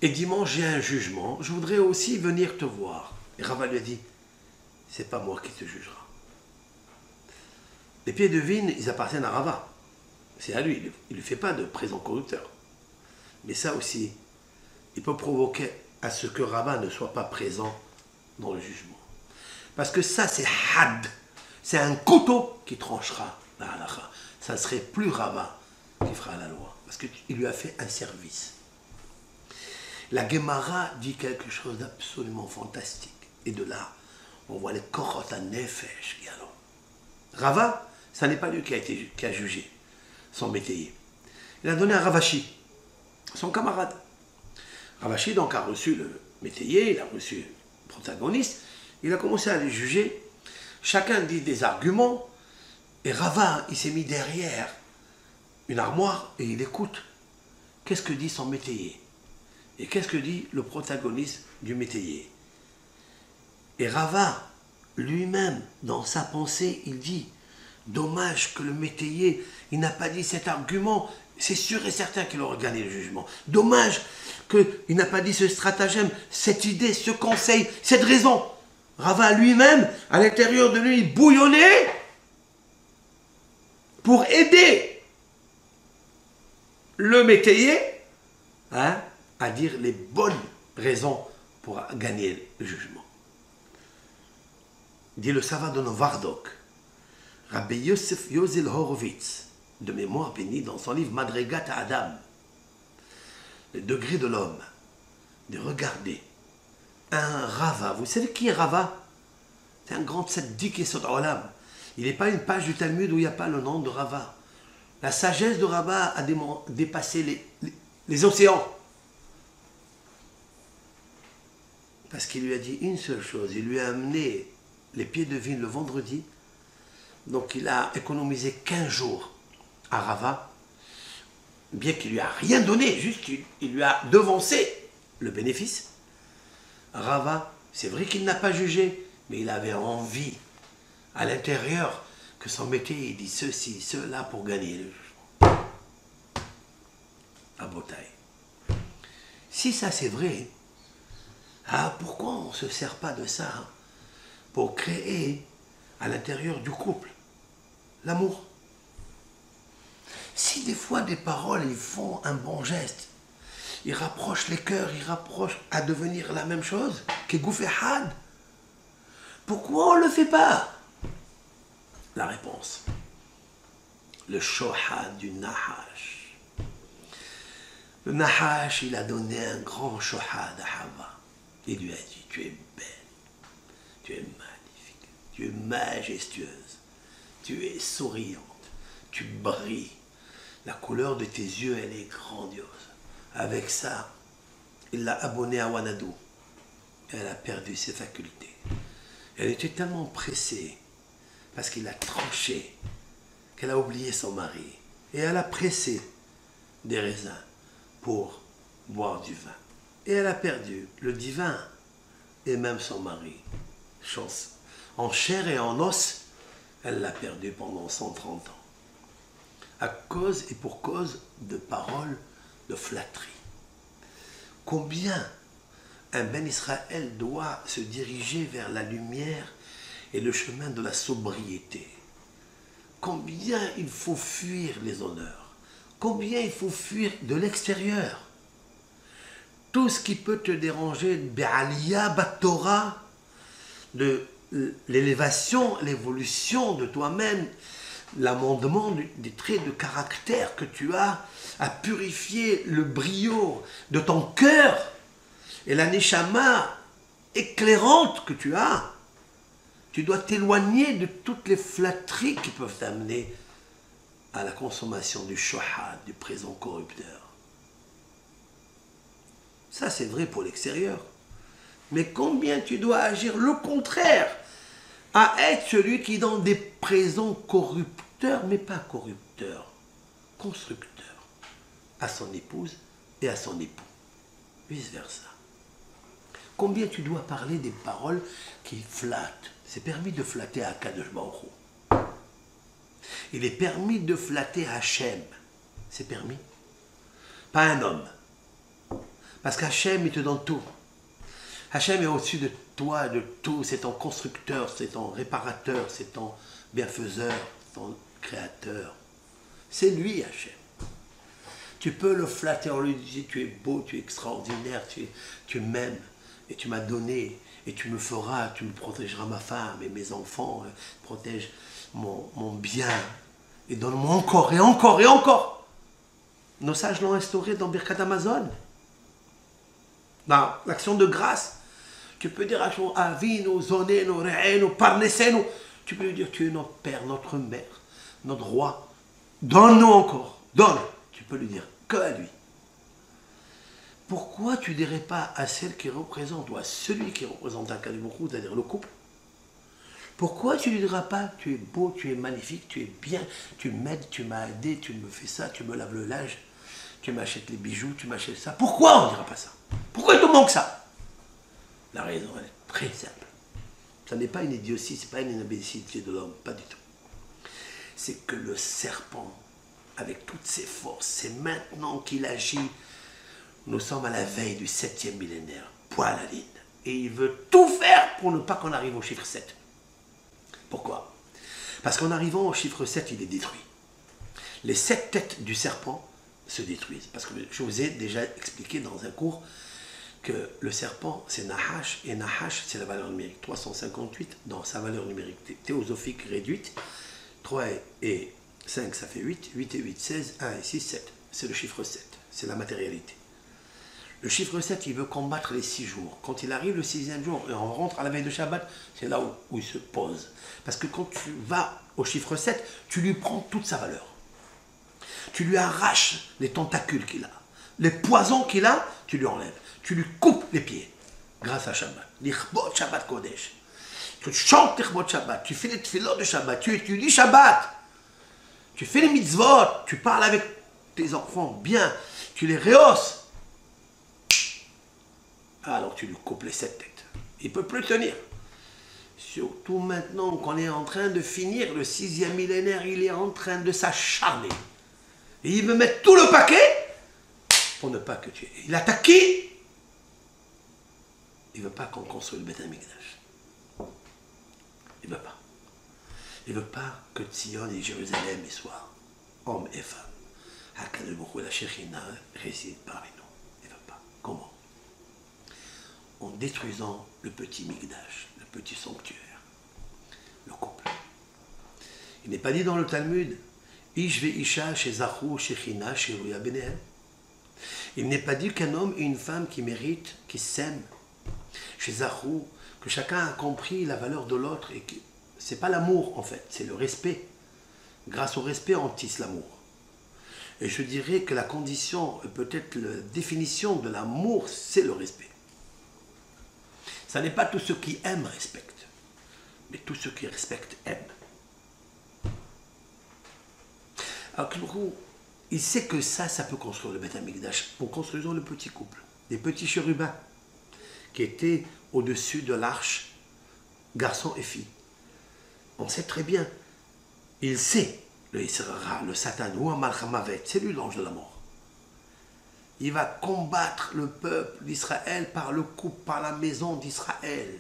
et dimanche j'ai un jugement, je voudrais aussi venir te voir. Et Rava lui a dit c'est pas moi qui te jugera. Les pieds de vigne, ils appartiennent à Rava. C'est à lui, il ne lui fait pas de présent corrupteur. Mais ça aussi, il peut provoquer à ce que Rava ne soit pas présent dans le jugement. Parce que ça, c'est had. C'est un couteau qui tranchera la halakha. Ça ne serait plus Rava qui fera la loi. Parce qu'il lui a fait un service. La Gemara dit quelque chose d'absolument fantastique. Et de là, on voit les korot nefesh qui allons. Rava, ça n'est pas lui qui a jugé son métayer. Il a donné à Ravashi, son camarade. Ravashi donc a reçu le métayer, il a reçu le protagoniste, il a commencé à les juger. Chacun dit des arguments, et Rava, il s'est mis derrière une armoire et il écoute. Qu'est-ce que dit son métayer? Et qu'est-ce que dit le protagoniste du métayer? Et Rava, lui-même, dans sa pensée, il dit dommage que le métayer, il n'a pas dit cet argument, c'est sûr et certain qu'il aurait gagné le jugement. Dommage qu'il n'a pas dit ce stratagème, cette idée, ce conseil, cette raison. Rava lui-même, à l'intérieur de lui, bouillonnait pour aider le métayer à dire les bonnes raisons pour gagner le jugement. Dit le savant de Novardok, Rabbi Yosef Yozel Horowitz, de mémoire béni dans son livre Madregat Adam, le degré de l'homme, de regarder un Rava. Vous savez qui est Rava? C'est un grand tzaddik Yesod Olam. Il n'est pas une page du Talmud où il n'y a pas le nom de Rava. La sagesse de Rava a dépassé les océans. Parce qu'il lui a dit une seule chose, il lui a amené les pieds de vigne le vendredi. Donc il a économisé 15 jours à Rava, bien qu'il lui a rien donné, juste il lui a devancé le bénéfice. Rava, c'est vrai qu'il n'a pas jugé, mais il avait envie à l'intérieur que son métier, il dit ceci, cela pour gagner le jugement. À Botaï. Si ça c'est vrai, pourquoi on ne se sert pas de ça pour créer à l'intérieur du couple l'amour? Si des fois des paroles, ils font un bon geste, ils rapprochent les cœurs, ils rapprochent à devenir la même chose, que Goufehad, pourquoi on ne le fait pas? La réponse, le shohad du Nahash. Le Nahash, il a donné un grand shohad à Hava. Il lui a dit, tu es belle, tu es magnifique, tu es majestueuse, tu es souriante, tu brilles. La couleur de tes yeux, elle est grandiose. Avec ça, il l'a abonnée à Wanadou. Elle a perdu ses facultés. Elle était tellement pressée, parce qu'il a tranché, qu'elle a oublié son mari. Et elle a pressé des raisins pour boire du vin. Et elle a perdu le divin et même son mari. Chance. En chair et en os, elle l'a perdu pendant 130 ans. À cause et pour cause de paroles de flatterie. Combien un Ben Israël doit se diriger vers la lumière et le chemin de la sobriété? Combien il faut fuir les honneurs? Combien il faut fuir de l'extérieur? Tout ce qui peut te déranger, Be'aliyah Bat-Torah, de l'élévation, l'évolution de toi-même, l'amendement des traits de caractère que tu as, à purifier le brio de ton cœur, Et la neshama éclairante que tu as, tu dois t'éloigner de toutes les flatteries qui peuvent t'amener à la consommation du shohad, du présent corrupteur. Ça, c'est vrai pour l'extérieur. Mais combien tu dois agir le contraire, à être celui qui donne des présents corrupteurs, mais pas corrupteurs, constructeurs, à son épouse et à son époux, vice-versa. Combien tu dois parler des paroles qui flattent. C'est permis de flatter Akadosh Baruch Hu. Il est permis de flatter Hachem. C'est permis. Pas un homme. Parce qu'Hachem, il te donne tout. Hachem est au-dessus de toi, de tout. C'est ton constructeur, c'est ton réparateur, c'est ton bienfaiseur, ton créateur. C'est lui, Hachem. Tu peux le flatter en lui disant, tu es beau, tu es extraordinaire, tu m'aimes, et tu m'as donné, et tu me feras, tu me protégeras ma femme et mes enfants, protège mon bien, et donne-moi encore, et encore, et encore. Nos sages l'ont instauré dans Birkat Amazon. Dans l'action de grâce, tu peux dire à ton Avinu, Zonenu, Re'enu, Parnesenu, tu peux lui dire, tu es notre père, notre mère, notre roi, donne-nous encore, donne. Tu peux lui dire que à lui. Pourquoi tu ne dirais pas à celle qui représente, ou à celui qui représente un Kadosh, c'est-à-dire le couple, pourquoi tu ne lui diras pas, tu es beau, tu es magnifique, tu es bien, tu m'aides, tu m'as aidé, tu me fais ça, tu me laves le linge, tu m'achètes les bijoux, tu m'achètes ça. Pourquoi on ne dira pas ça? Pourquoi il te manque ça? La raison, elle est très simple. Ça n'est pas une idiotie, ce n'est pas une imbécilité de l'homme, pas du tout. C'est que le serpent, avec toutes ses forces, c'est maintenant qu'il agit. Nous sommes à la veille du 7e millénaire, poil à ligne. Et il veut tout faire pour ne pas qu'on arrive au chiffre 7. Pourquoi? Parce qu'en arrivant au chiffre 7, il est détruit. Les 7 têtes du serpent se détruisent. Parce que je vous ai déjà expliqué dans un cours que le serpent, c'est Nahash, et Nahash, c'est la valeur numérique 358 dans sa valeur numérique théosophique réduite. 3 et 5, ça fait 8. 8 et 8, 16. 1 et 6, 7. C'est le chiffre 7. C'est la matérialité. Le chiffre 7, il veut combattre les 6 jours. Quand il arrive le 6e jour et on rentre à la veille de Shabbat, c'est là où il se pose. Parce que quand tu vas au chiffre 7, tu lui prends toute sa valeur. Tu lui arraches les tentacules qu'il a. Les poisons qu'il a, tu lui enlèves. Tu lui coupes les pieds. Grâce à Shabbat. L'Ichbot Shabbat Kodesh. Tu chantes l'Ichbot Shabbat. Tu fais les tefilot de Shabbat. Tu étudies Shabbat. Tu fais les mitzvot. Tu parles avec tes enfants bien. Tu les rehausses. Alors tu lui coupes les 7 têtes. Il ne peut plus tenir. Surtout maintenant qu'on est en train de finir le 6e millénaire, il est en train de s'acharner. Et il veut mettre tout le paquet pour ne pas que tu... Il attaque qui? Il ne veut pas qu'on construise le Beth Amikdash. Il ne veut pas. Il ne veut pas que Tzion et Jérusalem y soient hommes et femmes. Hakadosh Baruch Hu, la Shekhinah réside parmi nous. Il ne veut pas. Comment? En détruisant le petit Mikdash, le petit sanctuaire, le couple. Il n'est pas dit dans le Talmud, Ish ve Isha shezachu shechina sheruya benehem. Il n'est pas dit qu'un homme et une femme qui méritent, qui s'aiment, shezachu, que chacun a compris la valeur de l'autre et que c'est pas l'amour en fait, c'est le respect. Grâce au respect, on tisse l'amour. Et je dirais que la condition, peut-être la définition de l'amour, c'est le respect. Ça n'est pas tous ceux qui aiment respectent, mais tous ceux qui respectent aiment. Alors, il sait que ça peut construire le Beth Amikdash. En construisant le petit couple, des petits chérubins qui étaient au-dessus de l'arche, garçon et fille. On sait très bien, il sait, le Yisra, le Satan, ou un Malchamavet, c'est lui l'ange de la mort. Il va combattre le peuple d'Israël par le couple, par la maison d'Israël.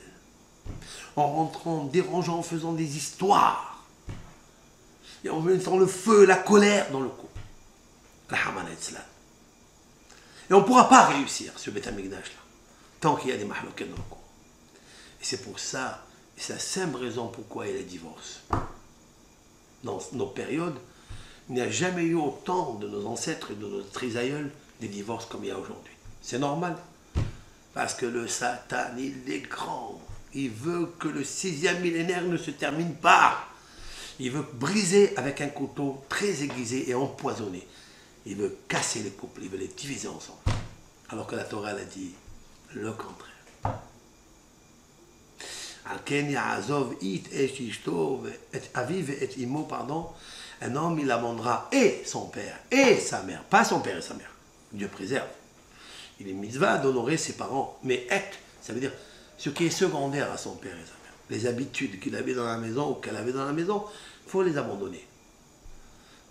En rentrant, en dérangeant, en faisant des histoires. Et en mettant le feu, la colère dans le couple. La Haman Etzlan. Et on ne pourra pas réussir ce Beth Amikdash là, tant qu'il y a des mahloket dans le couple. Et c'est pour ça, et c'est la simple raison pourquoi il y a des divorces. Dans nos périodes, il n'y a jamais eu autant de nos ancêtres et de nos trisaïeuls des divorces comme il y a aujourd'hui. C'est normal. Parce que le Satan, il est grand. Il veut que le 6e millénaire ne se termine pas. Il veut briser avec un couteau très aiguisé et empoisonné. Il veut casser les couples, il veut les diviser ensemble. Alors que la Torah, elle a dit le contraire. Pardon, un homme, il abandonnera et son père et sa mère, pas son père et sa mère. Dieu préserve. Il est mitzvah d'honorer ses parents, mais ça veut dire ce qui est secondaire à son père et sa mère. Les habitudes qu'il avait dans la maison ou qu'elle avait dans la maison, il faut les abandonner.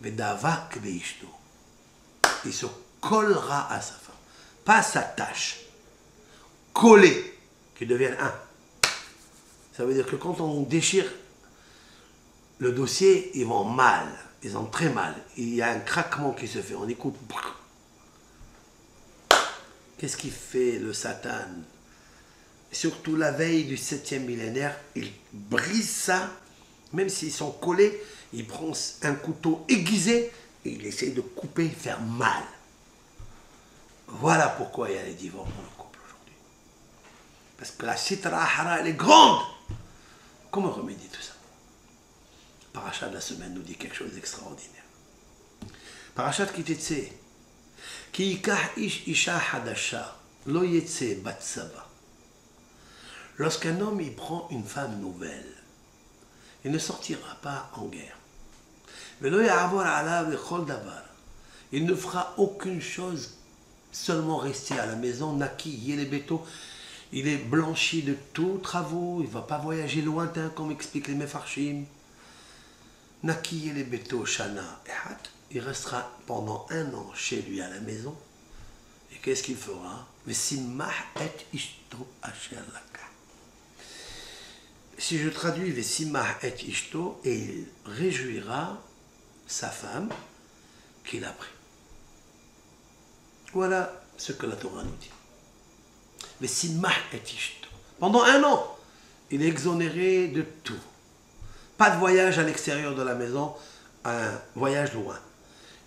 Il se collera à sa femme, pas s'attache. Coller, qu'ils deviennent un. Ça veut dire que quand on déchire le dossier, ils vont mal, ils vont très mal. Il y a un craquement qui se fait, on écoute. Qu'est-ce qu'il fait le Satan? Surtout la veille du 7e millénaire, il brise ça, même s'ils sont collés, il prend un couteau aiguisé et il essaie de couper, faire mal. Voilà pourquoi il y a les divorces dans le couple aujourd'hui. Parce que la sitra hara, elle est grande. Comment remédier tout ça? Parachat de la semaine nous dit quelque chose d'extraordinaire. Parachat Kitetse. Ki yikach ish isha hadasha, lo yetse bat saba. Lorsqu'un homme il prend une femme nouvelle, il ne sortira pas en guerre. Velo ya'avor alav lechol davar. Il ne fera aucune chose, seulement rester à la maison, naki yelebéto. Il est blanchi de tous travaux, il ne va pas voyager lointain, comme expliquent les Mefarshim. Naki yelebéto shana ehat. Il restera pendant 1 an chez lui à la maison. Et qu'est-ce qu'il fera? Vesimach et ishto asher laka. Si je traduis Vesimach et ishto, et il réjouira sa femme qu'il a pris. Voilà ce que la Torah nous dit. Vesimach et ishto. Pendant 1 an, il est exonéré de tout. Pas de voyage à l'extérieur de la maison, un voyage loin.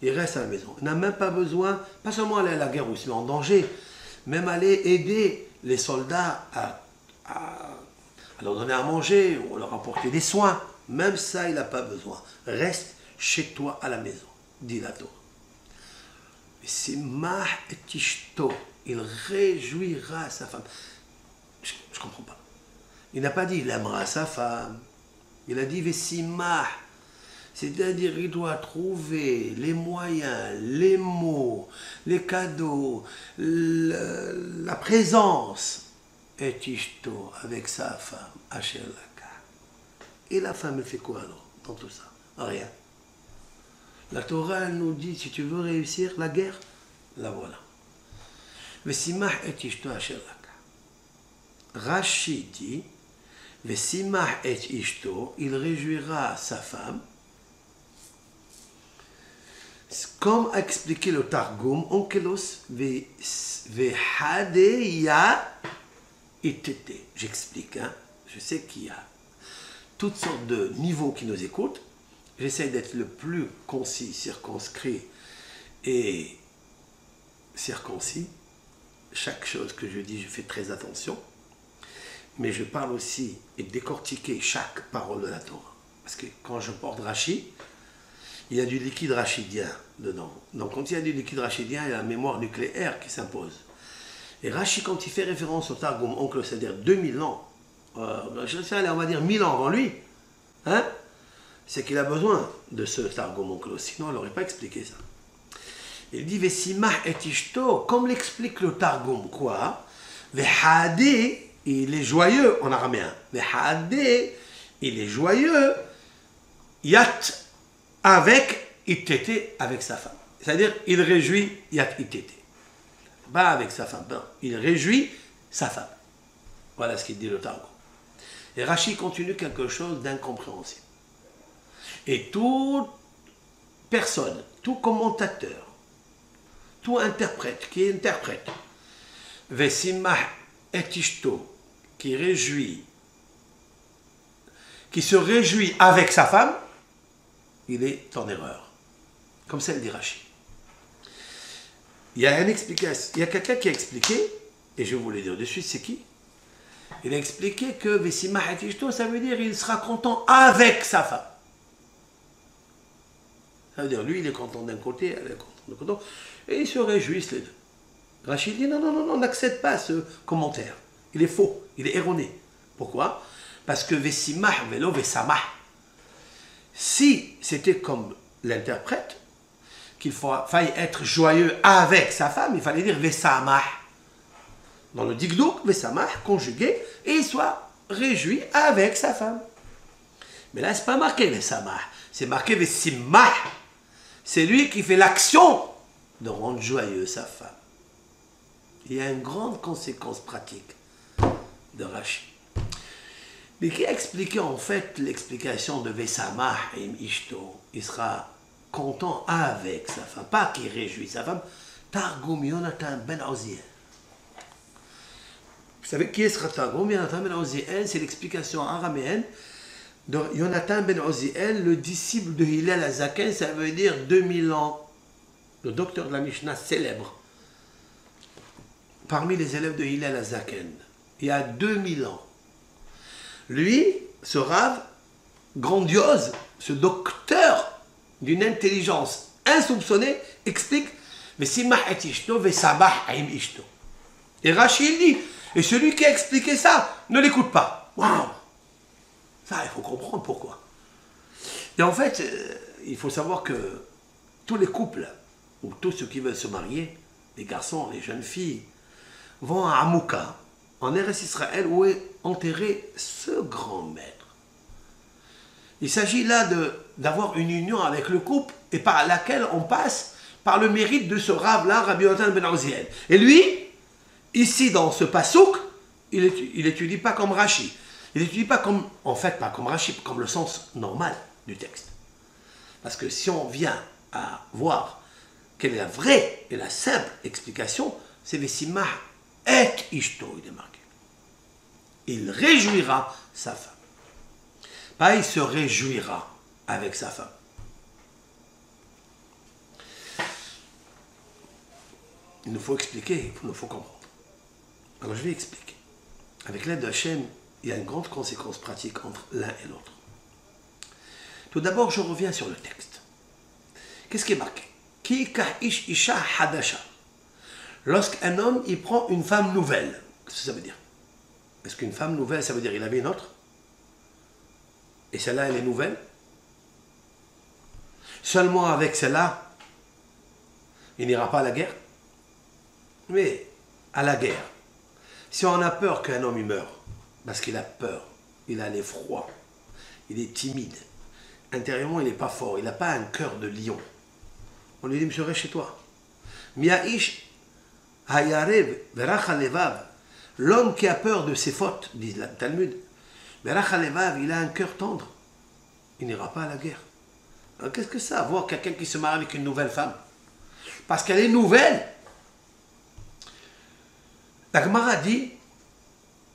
Il reste à la maison. Il n'a même pas besoin, pas seulement aller à la guerre où il se met en danger, même aller aider les soldats à leur donner à manger ou leur apporter des soins. Même ça, il n'a pas besoin. Reste chez toi à la maison, dit la Torah. Il réjouira sa femme. Je ne comprends pas. Il n'a pas dit il aimera sa femme. Il a dit Vesimach. C'est-à-dire qu'il doit trouver les moyens, les mots, les cadeaux, la présence. Et Ishto avec sa femme, Asher Laka. Et la femme, elle fait quoi alors dans tout ça? Rien. La Torah, elle nous dit, si tu veux réussir la guerre, la voilà. Vesimach et Ishto Asher Laka. Rashi dit, Vesimach et Ishto, il réjouira sa femme. Comme a expliqué le Targum, Onkelos vehadeya itete. J'explique, hein? Je sais qu'il y a toutes sortes de niveaux qui nous écoutent. J'essaie d'être le plus concis, circonscrit et circoncis. Chaque chose que je dis, je fais très attention. Mais je parle aussi et décortiquer chaque parole de la Torah. Parce que quand je porte Rashi, il y a du liquide rachidien dedans. Donc quand il y a du liquide rachidien, il y a la mémoire nucléaire qui s'impose. Et Rashi, quand il fait référence au Targum Onkelos, c'est-à-dire 2000 ans, on va dire 1000 ans avant lui, hein, c'est qu'il a besoin de ce Targum Onkelos, sinon il n'aurait pas expliqué ça. Il dit Vesimach et Ishto, comme l'explique le Targum, quoi? Vehade, il est joyeux en araméen. Vehade, il est joyeux, yat, avec Itete, avec sa femme. C'est-à-dire, il réjouit Yat Itete. Pas avec sa femme, non. Il réjouit sa femme. Voilà ce qu'il dit le Targum. Et Rashi continue quelque chose d'incompréhensible. Et toute personne, tout commentateur, tout interprète, qui interprète, Vesimach et Ishto, qui se réjouit avec sa femme, il est en erreur. Comme ça, il dit Rashi. Il y a une explication. Il y a quelqu'un qui a expliqué et je vais vous le dire de suite, c'est qui? Il a expliqué que Vesimah et Ishto, ça veut dire il sera content avec sa femme. Ça veut dire lui, il est content d'un côté, elle est contente de l'autre côté, et ils se réjouissent les deux. Rachid dit non, non, non, non, n'accepte pas ce commentaire. Il est faux, il est erroné. Pourquoi? Parce que Vesimah, Velo, Vesamah, si c'était comme l'interprète, qu'il faille être joyeux avec sa femme, il fallait dire Vesamah. Dans le Dikdouk, Vesamah, conjugué, et il soit réjoui avec sa femme. Mais là, ce n'est pas marqué Vesamah, c'est marqué Vesimah. C'est lui qui fait l'action de rendre joyeux sa femme. Il y a une grande conséquence pratique de Rachid. Mais qui a expliqué en fait l'explication de Vesamah et Ishto? Il sera content avec sa femme, pas qu'il réjouit sa femme. Targum Yonatan ben Oziel. Vous savez qui est ce Targum Yonatan ben Oziel? C'est l'explication araméenne de Yonatan ben Oziel, le disciple de Hillel Azaken, ça veut dire 2000 ans. Le docteur de la Mishnah célèbre. Parmi les élèves de Hillel Azaken, il y a 2000 ans. Lui, ce Rav, grandiose, ce docteur d'une intelligence insoupçonnée, explique Vesimah et Ishto, Vesamah aim Ishto. Et Rachid dit, et celui qui a expliqué ça, ne l'écoute pas. Waouh! Ça, il faut comprendre pourquoi. Et en fait, il faut savoir que tous les couples, ou tous ceux qui veulent se marier, les garçons, les jeunes filles, vont à Hamouka, en Eretz Israël, où est enterré ce grand maître. Il s'agit là d'avoir une union avec le couple et par laquelle on passe par le mérite de ce Rav-là, Rabbi Yochanan ben Oziel. Et lui, ici dans ce pasouk, il n'étudie pas comme Rashi. Il n'étudie pas comme, en fait, pas comme Rashi, comme le sens normal du texte. Parce que si on vient à voir quelle est la vraie et la simple explication, c'est Vesimah et Ishto, il est marqué. Il réjouira sa femme. Pas il se réjouira avec sa femme. Il nous faut expliquer, il nous faut comprendre. Alors je vais expliquer. Avec l'aide d'Hachem, il y a une grande conséquence pratique entre l'un et l'autre. Tout d'abord, je reviens sur le texte. Qu'est-ce qui est marqué? Ki ka'ish isha hadasha. Lorsqu'un homme, il prend une femme nouvelle. Qu'est-ce que ça veut dire? Est-ce qu'une femme nouvelle, ça veut dire qu'il avait une autre? Et celle-là, elle est nouvelle? Seulement avec celle-là, il n'ira pas à la guerre? Mais à la guerre, si on a peur qu'un homme il meure, parce qu'il a peur, il a l'effroi, il est timide, intérieurement il n'est pas fort, il n'a pas un cœur de lion, on lui dit, monsieur, reste chez toi. Mia'ish hayarev veracha levav, l'homme qui a peur de ses fautes, dit le Talmud, veracha levav, il a un cœur tendre, il n'ira pas à la guerre. Alors qu'est-ce que ça, voir quelqu'un qui se marie avec une nouvelle femme? Parce qu'elle est nouvelle. La Gemara dit,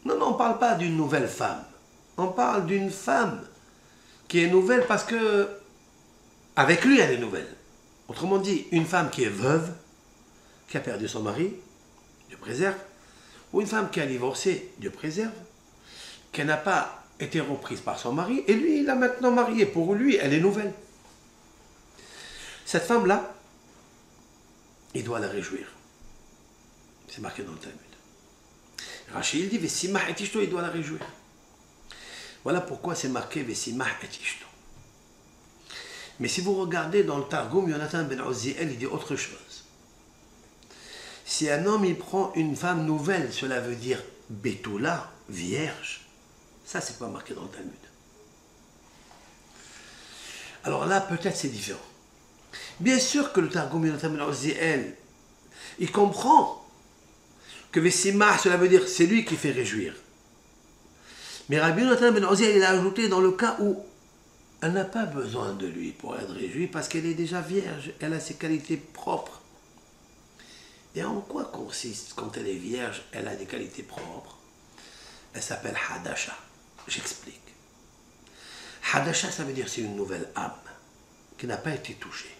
non, non, on ne parle pas d'une nouvelle femme. On parle d'une femme qui est nouvelle parce que, avec lui, elle est nouvelle. Autrement dit, une femme qui est veuve, qui a perdu son mari, Dieu préserve, ou une femme qui a divorcé, Dieu préserve, qui n'a pas été reprise par son mari, et lui, il a maintenant marié. Pour lui, elle est nouvelle. Cette femme-là, il doit la réjouir. C'est marqué dans le Talmud. Rachid dit, Vesimah et Ishto, il doit la réjouir. Voilà pourquoi c'est marqué Vesimah et Ishto. Mais si vous regardez dans le Targum, Yonatan ben Oziel, il dit autre chose. Si un homme il prend une femme nouvelle, cela veut dire Betula, vierge. Ça, c'est pas marqué dans le Talmud. Alors là, peut-être c'est différent. Bien sûr que le Targum Yonatan ben Oziel, il comprend que Vesimah, cela veut dire c'est lui qui fait réjouir. Mais Rabbi Yochanan ben Oziel, il a ajouté dans le cas où elle n'a pas besoin de lui pour être réjouie parce qu'elle est déjà vierge, elle a ses qualités propres. Et en quoi consiste quand elle est vierge, elle a des qualités propres? Elle s'appelle Hadasha. J'explique. Hadasha, ça veut dire c'est une nouvelle âme qui n'a pas été touchée.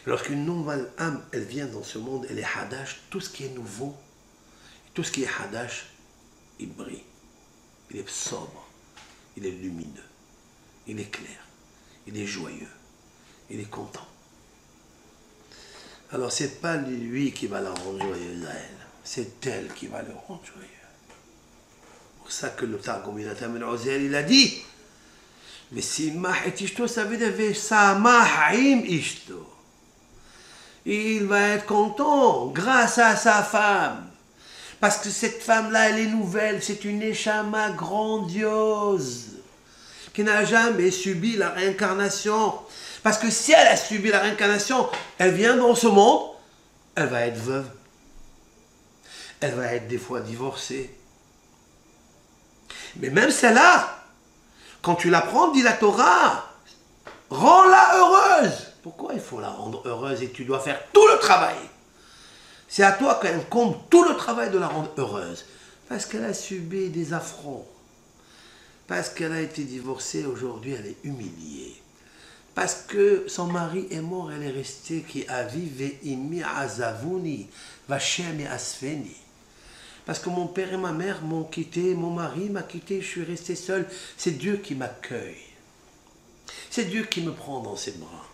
Lorsqu'une nouvelle âme, elle vient dans ce monde, elle est hadash, tout ce qui est nouveau, tout ce qui est hadash, il brille. Il est sobre, il est lumineux, il est clair, il est joyeux, il est content. Alors c'est pas lui qui va la rendre joyeuse à elle, c'est elle qui va le rendre joyeux. C'est pour ça que le Targum il a dit, mais si et ishto, ça veut dire samah im ishto. Il va être content grâce à sa femme. Parce que cette femme-là, elle est nouvelle, c'est une Neshama grandiose, qui n'a jamais subi la réincarnation. Parce que si elle a subi la réincarnation, elle vient dans ce monde, elle va être veuve. Elle va être des fois divorcée. Mais même celle-là, quand tu la prends, dit la Torah, rends-la heureuse. Pourquoi il faut la rendre heureuse et tu dois faire tout le travail? C'est à toi qu'elle compte tout le travail de la rendre heureuse. Parce qu'elle a subi des affronts. Parce qu'elle a été divorcée, aujourd'hui elle est humiliée. Parce que son mari est mort, elle est restée qui a vivé imi azavuni, vachem et asfeni. Parce que mon père et ma mère m'ont quitté, mon mari m'a quitté, je suis restée seule. C'est Dieu qui m'accueille. C'est Dieu qui me prend dans ses bras.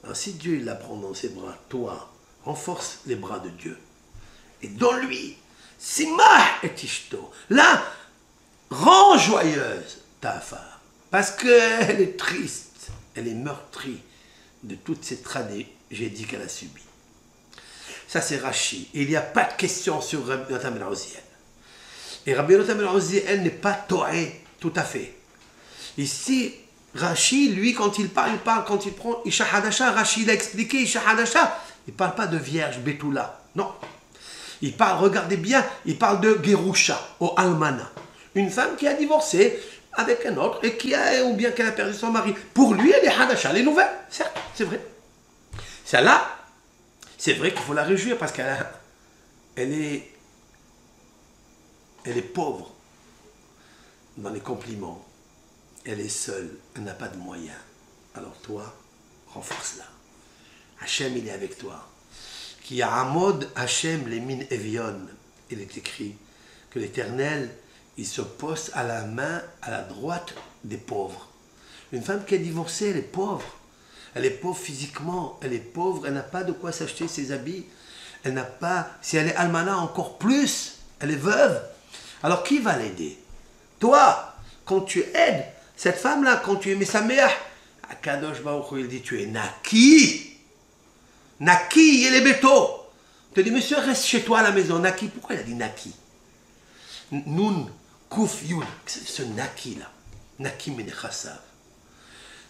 Alors, si Dieu il la prend dans ses bras, toi, renforce les bras de Dieu. Et dans lui, simah et ishto. Là, rends joyeuse ta femme. Parce qu'elle est triste, elle est meurtrie de toutes ces tragédies qu'elle a subies. Ça, c'est Rashi. Il n'y a pas de question sur Rabbi Yotam ben Uziel. Et Rabbi Yotam ben Uziel n'est pas toé tout à fait. Ici, Rashi, lui, quand il parle quand il prend Isha Hadasha, Rashi, il a expliqué Isha Hadasha. Il ne parle pas de vierge Betula. Non. Il parle, regardez bien, il parle de Gerusha, ou Almana. Une femme qui a divorcé avec un autre et qui a, ou bien qu'elle a perdu son mari. Pour lui, elle est Hadasha, elle est nouvelle. Certes, c'est vrai. Celle-là, c'est vrai qu'il faut la réjouir parce qu'elle est pauvre dans les compliments. Elle est seule, elle n'a pas de moyens. Alors toi, renforce-la. Hachem, il est avec toi. Qui a Amod Hachem les min evion. Il est écrit que l'Éternel, il se pose à la main, à la droite des pauvres. Une femme qui est divorcée, elle est pauvre. Elle est pauvre physiquement, elle est pauvre, elle n'a pas de quoi s'acheter ses habits. Elle n'a pas, si elle est almana encore plus, elle est veuve. Alors qui va l'aider? Toi, quand tu aides cette femme-là, quand tu es Mesameah, Akadosh Baruch Hu, il dit, tu es Naki. Naki, il est béto. Il te dit, monsieur, reste chez toi à la maison. Naki, pourquoi il a dit Naki? Nun, Kouf, Yud, ce Naki-là. Naki Menechassav.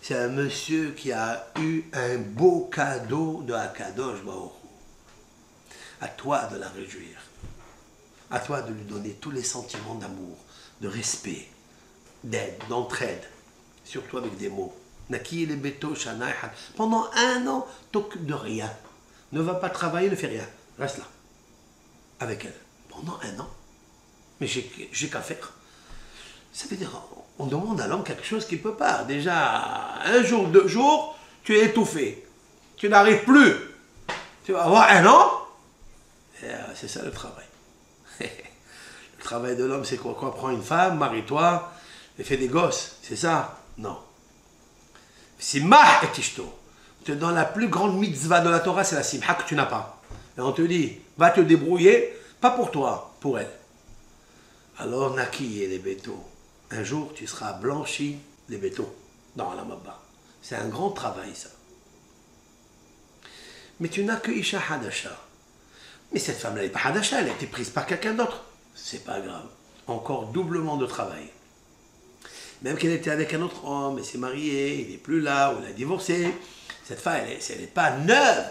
C'est un monsieur qui a eu un beau cadeau de Akadosh Baruch Hu. À toi de la réjouir. À toi de lui donner tous les sentiments d'amour, de respect, d'aide, d'entraide, surtout avec des mots. Naki le beto shanaïhan. Pendant 1 an, t'occupe de rien. Ne va pas travailler, ne fais rien. Reste là. Avec elle. Pendant 1 an. Mais j'ai qu'à faire. Ça veut dire, on demande à l'homme quelque chose qu'il ne peut pas. Déjà, 1 jour, 2 jours, tu es étouffé. Tu n'arrives plus. Tu vas avoir 1 an. C'est ça le travail. Le travail de l'homme, c'est quoi? Prends une femme, marie-toi, et fais des gosses. C'est ça? Non. Simah et tishto. Dans la plus grande mitzvah de la Torah, c'est la simha que tu n'as pas. Et on te dit, va te débrouiller, pas pour toi, pour elle. Alors, Naki et les bétos. Un jour, tu seras blanchi les bétos dans la mabba. C'est un grand travail, ça. Mais tu n'as que Isha Hadasha. Mais cette femme-là n'est pas Hadasha, elle a été prise par quelqu'un d'autre. C'est pas grave. Encore doublement de travail. Même qu'elle était avec un autre homme, elle s'est mariée, il n'est plus là, ou elle a divorcé. Cette femme, elle n'est pas neuve.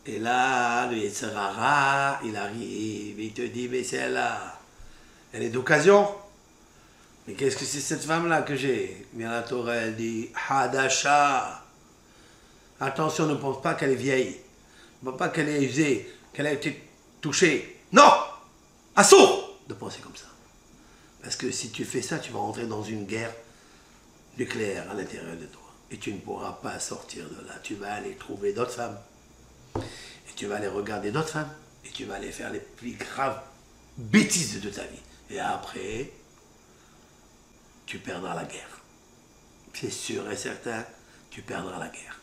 Et là, le Yetzirara, il arrive, il te dit, mais celle-là, elle est d'occasion. Mais qu'est-ce que c'est cette femme-là que j'ai? Bien la Torah, elle dit, Hadasha. Attention, ne pense pas qu'elle est vieille. Ne pense pas qu'elle est usée, qu'elle a été touchée. Non! Assourd de penser comme ça. Parce que si tu fais ça, tu vas rentrer dans une guerre nucléaire à l'intérieur de toi. Et tu ne pourras pas sortir de là. Tu vas aller trouver d'autres femmes. Et tu vas aller regarder d'autres femmes. Et tu vas aller faire les plus graves bêtises de ta vie. Et après, tu perdras la guerre. C'est sûr et certain, tu perdras la guerre.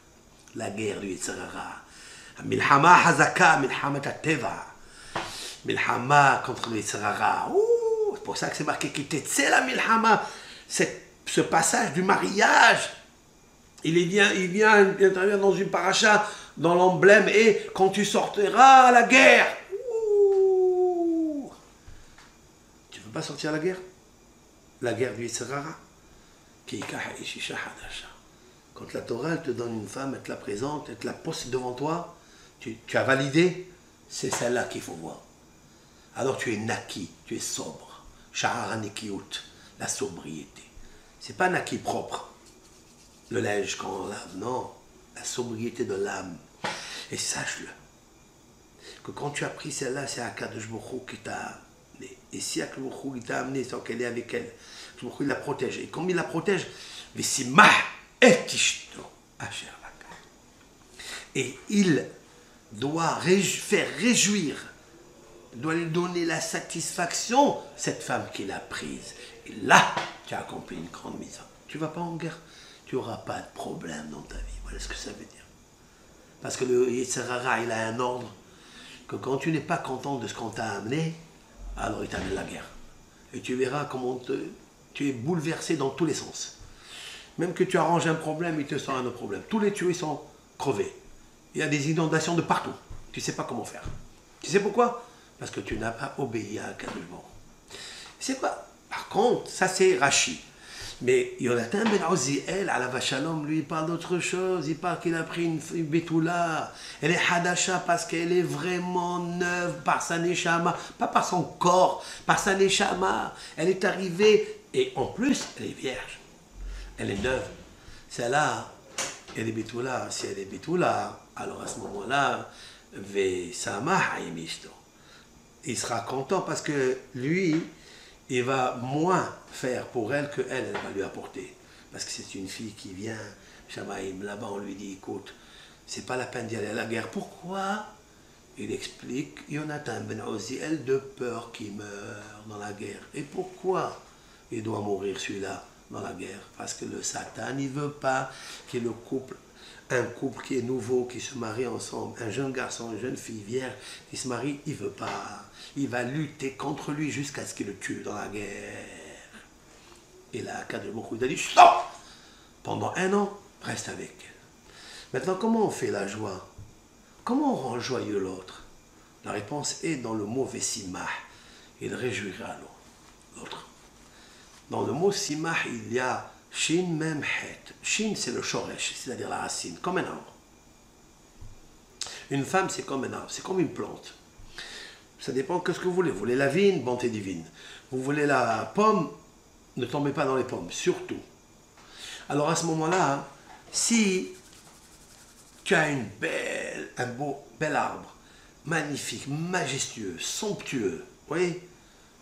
La guerre du Yitzhara. Milhama hazaka, milhama teva. Milhama contre le Yitzhara. C'est pour ça que c'est marqué qu'il était c'est la milhama. Ce passage du mariage. Il intervient dans une paracha, dans l'emblème, et quand tu sortiras à la guerre. Tu ne veux pas sortir à la guerre? La guerre du Yitzhara. Quand la Torah elle te donne une femme, elle te la présente, elle te la pose devant toi, tu as validé, c'est celle-là qu'il faut voir. Alors tu es naki, tu es sobre. Shahara nikiut, la sobriété. C'est pas naki propre. Le linge quand on lave, non, la sobriété de l'âme. Et sache-le, que quand tu as pris celle-là, c'est Akadosh Baruch Hu qui t'a amené. Et si Akadosh Baruch Hu t'a amené sans qu'elle est avec elle, Akadosh Baruch Hu la protège. Et comme il la protège, et il doit faire réjouir, il doit lui donner la satisfaction, cette femme qu'il a prise. Et là, tu as accompli une grande mise. Tu ne vas pas en guerre. Tu n'auras pas de problème dans ta vie. Voilà ce que ça veut dire. Parce que le Yitzhara, il a un ordre que quand tu n'es pas content de ce qu'on t'a amené, alors il t'amène la guerre. Et tu verras comment tu es bouleversé dans tous les sens. Même que tu arranges un problème, il te sort un autre problème. Tous les tuyaux sont crevés. Il y a des inondations de partout. Tu ne sais pas comment faire. Tu sais pourquoi? Parce que tu n'as pas obéi à Akadosh Baruch Hu. C'est quoi? Par contre, ça c'est Rashi. Mais Yonatan ben Oziel, à la Vachalom, lui, il parle d'autre chose. Il parle qu'il a pris une Betula. Elle est Hadasha parce qu'elle est vraiment neuve par sa Neshama. Pas par son corps, par sa Neshama. Elle est arrivée. Et en plus, elle est vierge. Elle est neuve. Celle-là, elle est Betula. Si elle est Betula, alors à ce moment-là, il sera content parce que lui, il va moins faire pour elle que elle va lui apporter. Parce que c'est une fille qui vient, Shamaïm, là-bas on lui dit, écoute, c'est pas la peine d'y aller à la guerre. Pourquoi? Il explique, Yonatan ben Oziel, de peur qu'il meure dans la guerre. Et pourquoi il doit mourir celui-là dans la guerre? Parce que le Satan, il veut pas qu'il y ait un couple qui est nouveau, qui se marie ensemble, un jeune garçon, une jeune fille vierge qui se marie, il veut pas. Il va lutter contre lui jusqu'à ce qu'il le tue dans la guerre. Et là, Akadosh Baruch Hu a dit, stop! Pendant 1 an, reste avec elle. Maintenant, comment on fait la joie? Comment on rend joyeux l'autre? La réponse est dans le mot Vesimah. Il réjouira l'autre. Dans le mot Simah, il y a Shin Mem Het. Shin, c'est le shoresh, c'est-à-dire la racine, comme un arbre. Une femme, c'est comme un arbre, c'est comme une plante. Ça dépend de ce que vous voulez. Vous voulez la vigne, bonté divine. Vous voulez la pomme, ne tombez pas dans les pommes, surtout. Alors à ce moment-là, si tu as un bel arbre, magnifique, majestueux, somptueux, vous voyez,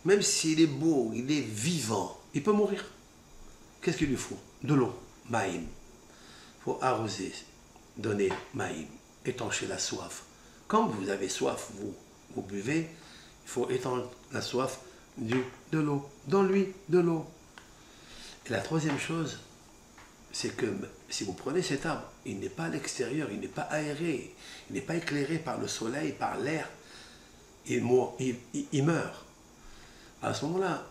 même s'il est beau, il est vivant, il peut mourir. Qu'est-ce qu'il lui faut? De l'eau, maïm. Il faut arroser, donner maïm, étancher la soif. Quand vous avez soif, vous buvez, il faut étendre la soif de l'eau. Dans lui, de l'eau. Et la troisième chose, c'est que si vous prenez cet arbre, il n'est pas à l'extérieur, il n'est pas aéré, il n'est pas éclairé par le soleil, par l'air, il meurt. À ce moment-là,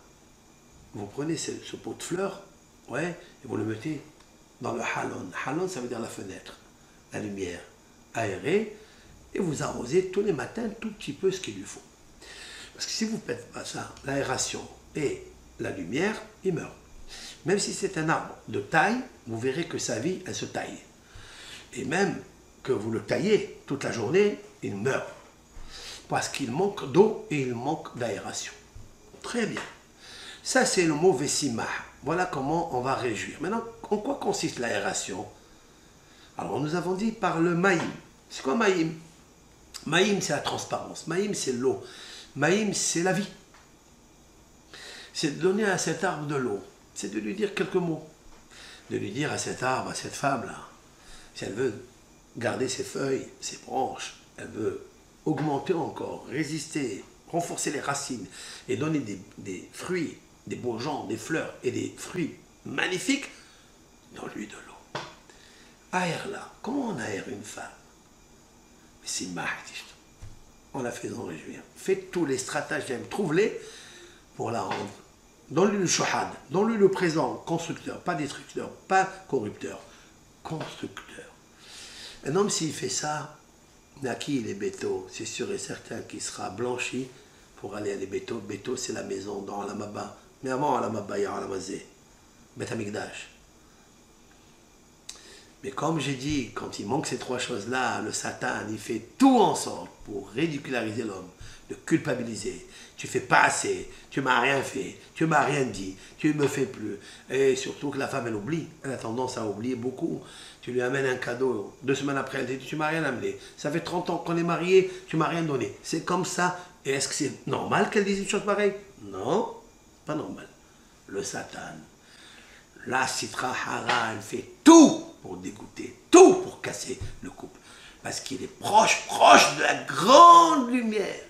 vous prenez ce pot de fleurs, ouais, et vous le mettez dans le halon. Halon, ça veut dire la fenêtre, la lumière aérée, et vous arrosez tous les matins tout petit peu ce qu'il lui faut. Parce que si vous ne faites pas ça, l'aération et la lumière, il meurt. Même si c'est un arbre de taille, vous verrez que sa vie, elle se taille. Et même que vous le taillez toute la journée, il meurt. Parce qu'il manque d'eau et il manque d'aération. Très bien. Ça, c'est le mot Vesimah. Voilà comment on va réjouir. Maintenant, en quoi consiste l'aération? Alors, nous avons dit par le maïm. C'est quoi maïm? Maïm, c'est la transparence. Maïm, c'est l'eau. Maïm, c'est la vie. C'est de donner à cet arbre de l'eau. C'est de lui dire quelques mots. de lui dire à cet arbre, à cette femme-là, si elle veut garder ses feuilles, ses branches, elle veut augmenter encore, résister, renforcer les racines et donner des fruits, des beaux gens, des fleurs et des fruits magnifiques, donne-lui de l'eau. Aère-la. Comment on aère une femme? Mais c'est mahdish. En la faisant réjouir. Faites tous les stratagèmes, trouve-les pour la rendre. Donne-lui le shouhad, donne-lui le présent, constructeur, pas destructeur, pas corrupteur, constructeur. Un homme, s'il fait ça, Naki, il est béto, c'est sûr et certain qu'il sera blanchi pour aller à les béto. Béto, c'est la maison dans la Maba. Mais avant, à la Maba, il y a la Mazé, Bet Amikdash. Mais comme j'ai dit, quand il manque ces trois choses-là, le Satan, il fait tout en sorte pour ridiculariser l'homme, le culpabiliser. Tu fais pas assez, tu m'as rien fait, tu m'as rien dit, tu me fais plus. Et surtout que la femme, elle oublie. Elle a tendance à oublier beaucoup. Tu lui amènes un cadeau, 2 semaines après, elle dit, tu m'as rien amené. Ça fait 30 ans qu'on est mariés, tu m'as rien donné. C'est comme ça. Et est-ce que c'est normal qu'elle dise une chose pareille? Non, pas normal. Le Satan, la Sitra Hara, elle fait tout pour dégoûter, tout pour casser le couple. Parce qu'il est proche de la grande lumière.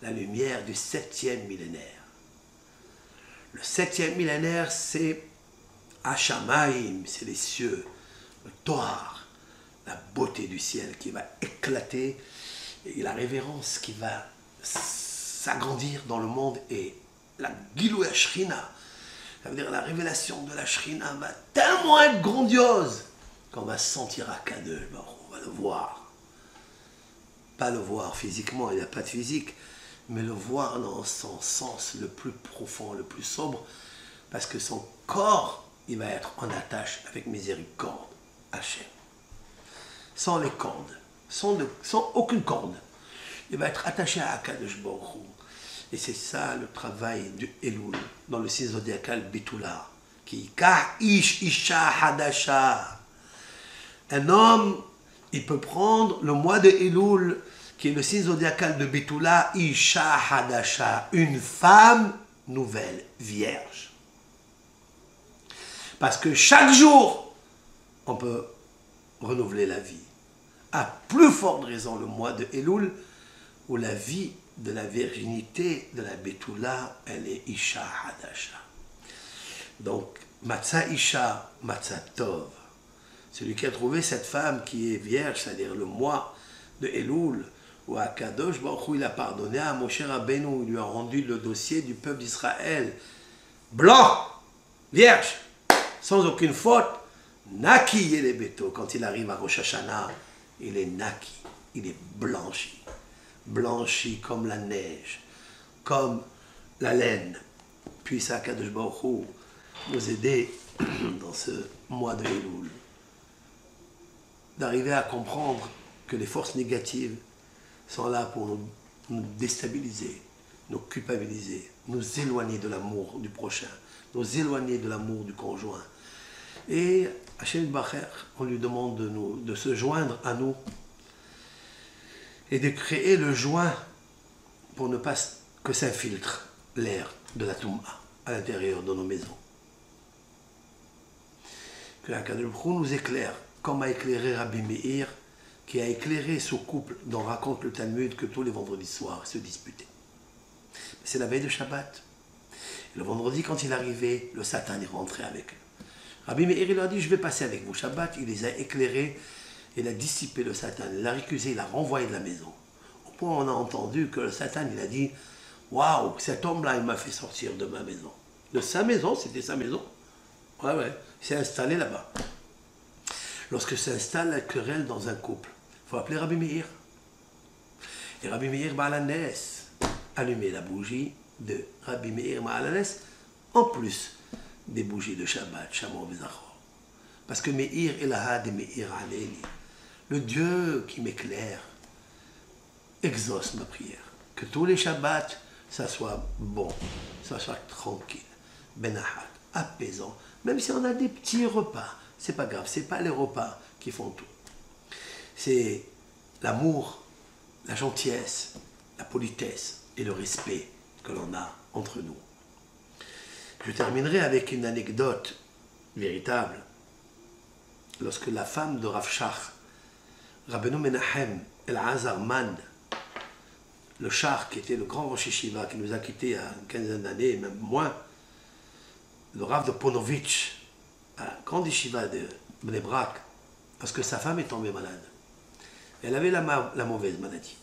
La lumière du 7e millénaire. Le 7e millénaire, c'est Hashamaim, c'est les cieux, le Toar, la beauté du ciel qui va éclater et la révérence qui va s'agrandir dans le monde et la Gilou Shrina, ça veut dire la révélation de la Shrina va tellement être grandiose qu'on va sentir Akadosh Baruch Hu, on va le voir. Pas le voir physiquement, il n'y a pas de physique, mais le voir dans son sens le plus profond, le plus sobre, parce que son corps, il va être en attache avec miséricorde, Hachem. Sans les cordes, sans aucune corde. Il va être attaché à Akadosh Baruch Hu. Et c'est ça le travail du Elul, dans le signe zodiacal Bitula, qui Kah Ish Isha Hadasha. Un homme, il peut prendre le mois de Elul, qui est le signe zodiacal de Bitula, Isha Hadasha, une femme nouvelle, vierge. Parce que chaque jour, on peut renouveler la vie. À plus forte raison, le mois de Elul, où la vie de la virginité de la Betula, elle est Isha Hadasha. Donc, Matzah Isha, Matzah Tov. Celui qui a trouvé cette femme qui est vierge, c'est-à-dire le mois de Elul, où Akadosh Baruch Hu, il a pardonné à Moshe Rabbeinu, il lui a rendu le dossier du peuple d'Israël. Blanc, vierge, sans aucune faute, Naki et les bétos. Quand il arrive à Rosh Hashanah, il est Naki, il est blanchi. Blanchi comme la neige, comme la laine. Puisse Akadosh Baruch Hu nous aider dans ce mois de Elul, d'arriver à comprendre que les forces négatives sont là pour nous déstabiliser, nous culpabiliser, nous éloigner de l'amour du prochain, nous éloigner de l'amour du conjoint. Et Hachem Bacher, on lui demande de se joindre à nous et de créer le joint pour ne pas que s'infiltre l'air de la Touma à l'intérieur de nos maisons. Que Akadosh Baruch Hu nous éclaire, comme a éclairé Rabbi Meir, qui a éclairé ce couple dont raconte le Talmud que tous les vendredis soirs se disputaient. C'est la veille de Shabbat. Et le vendredi, quand il arrivait, le Satan est rentré avec eux. Rabbi Meir, il leur a dit, je vais passer avec vous. Shabbat, il les a éclairés. Il a dissipé le Satan, il l'a récusé, il l'a renvoyé de la maison. Au point où on a entendu que le Satan, il a dit, waouh, cet homme-là, il m'a fait sortir de ma maison. De sa maison, c'était sa maison. Ouais, il s'est installé là-bas. Lorsque s'installe la querelle dans un couple, il faut appeler Rabbi Meir. Et Rabbi Meir Baalanes, allumer la bougie de Rabbi Meir Baalanes, en plus des bougies de Shabbat, Shamor Bezachor. Parce que Meir Elahad et Meir Aleni, le Dieu qui m'éclaire, exauce ma prière. Que tous les Shabbats, ça soit bon, ça soit tranquille, benahat, apaisant. Même si on a des petits repas, c'est pas grave, c'est pas les repas qui font tout. C'est l'amour, la gentillesse, la politesse et le respect que l'on a entre nous. Je terminerai avec une anecdote véritable, lorsque la femme de Rav Shach, Rabbeinu Menachem El-Azar Man, le Shach qui était le grand Rosh Yeshiva qui nous a quittés il y a une quinzaine d'années, même moins, le Rav de Ponovitch, un grand Yeshiva de Bnei Brak, parce que sa femme est tombée malade. Elle avait la mauvaise maladie.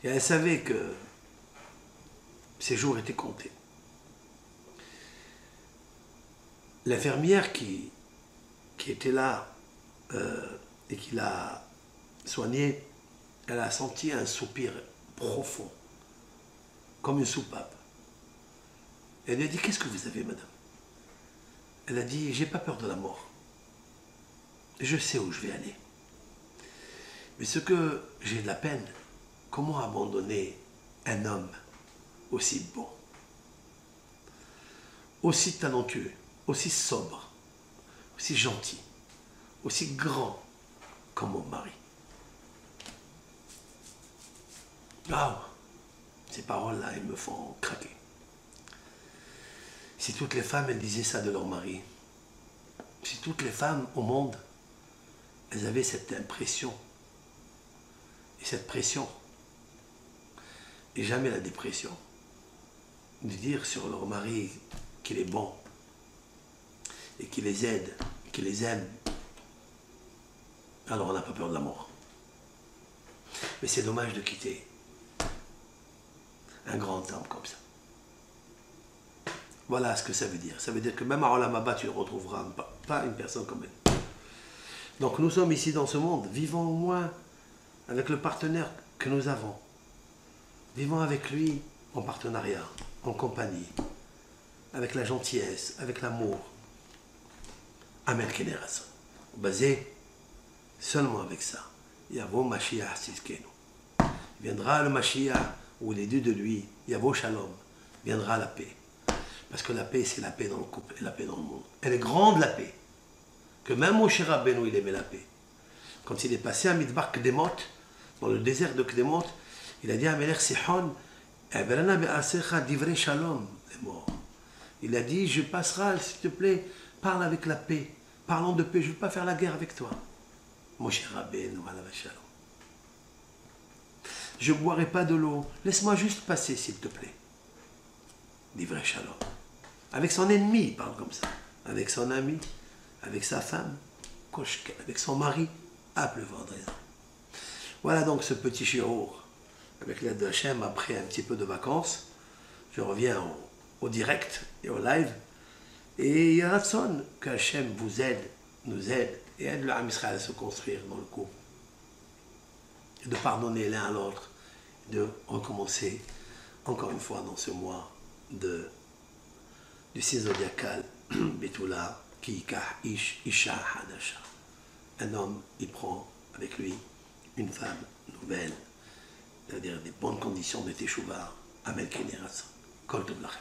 Et elle savait que ses jours étaient comptés. L'infirmière qui était là et qui l'a soignée, elle a senti un soupir profond, comme une soupape. Elle lui a dit, qu'est-ce que vous avez, madame? Elle a dit, j'ai pas peur de la mort. Je sais où je vais aller. Mais ce que j'ai de la peine, comment abandonner un homme aussi bon, aussi talentueux, aussi sobre, aussi gentil, aussi grand comme mon mari. Ah, ces paroles-là, elles me font craquer. Si toutes les femmes, elles disaient ça de leur mari, si toutes les femmes au monde, elles avaient cette impression et cette pression, et jamais la dépression, de dire sur leur mari qu'il est bon, et qu'il les aide, qu'il les aime, alors on n'a pas peur de la mort. Mais c'est dommage de quitter un grand homme comme ça. Voilà ce que ça veut dire. Ça veut dire que même à Olam Haba, tu ne retrouveras pas une personne comme elle. Donc nous sommes ici dans ce monde, vivons au moins avec le partenaire que nous avons. Vivons avec lui en partenariat, en compagnie, avec la gentillesse, avec l'amour. Amen Keneras. Basé seulement avec ça. Yavo Mashiach Siskenu. Viendra le Mashiach, où les deux de lui, Yavo Shalom, viendra la paix. Parce que la paix, c'est la paix dans le couple et la paix dans le monde. Elle est grande, la paix. Que même Moshe Rabbeinu, il aimait la paix. Quand il est passé à Midbar Kedemot, dans le désert de Kedemot, il a dit à Melech Sihon, divrei shalom, les morts. Il a dit, je passerai, s'il te plaît, parle avec la paix. Parlons de paix, je ne veux pas faire la guerre avec toi. Moshe Rabbeinu, alav shalom. Je ne boirai pas de l'eau, laisse-moi juste passer, s'il te plaît. Divrei shalom. Avec son ennemi, il parle comme ça. Avec son ami, avec sa femme, avec son mari, à pleuvoir de raison. Voilà donc ce petit shiur. Avec l'aide de Hachem, après un petit peu de vacances, je reviens au direct et au live. Et il y a Ratson que Hachem vous aide, nous aide, et aide le Ham Israël à se construire dans le couple. Et de pardonner l'un à l'autre, de recommencer encore une fois dans ce mois du signe zodiacal, Betula, Kika, Ish, Isha, Hadasha. Un homme, il prend avec lui une femme nouvelle, c'est-à-dire des bonnes conditions de Teshuvah, Amen Keneras, Kol Tov Lachem.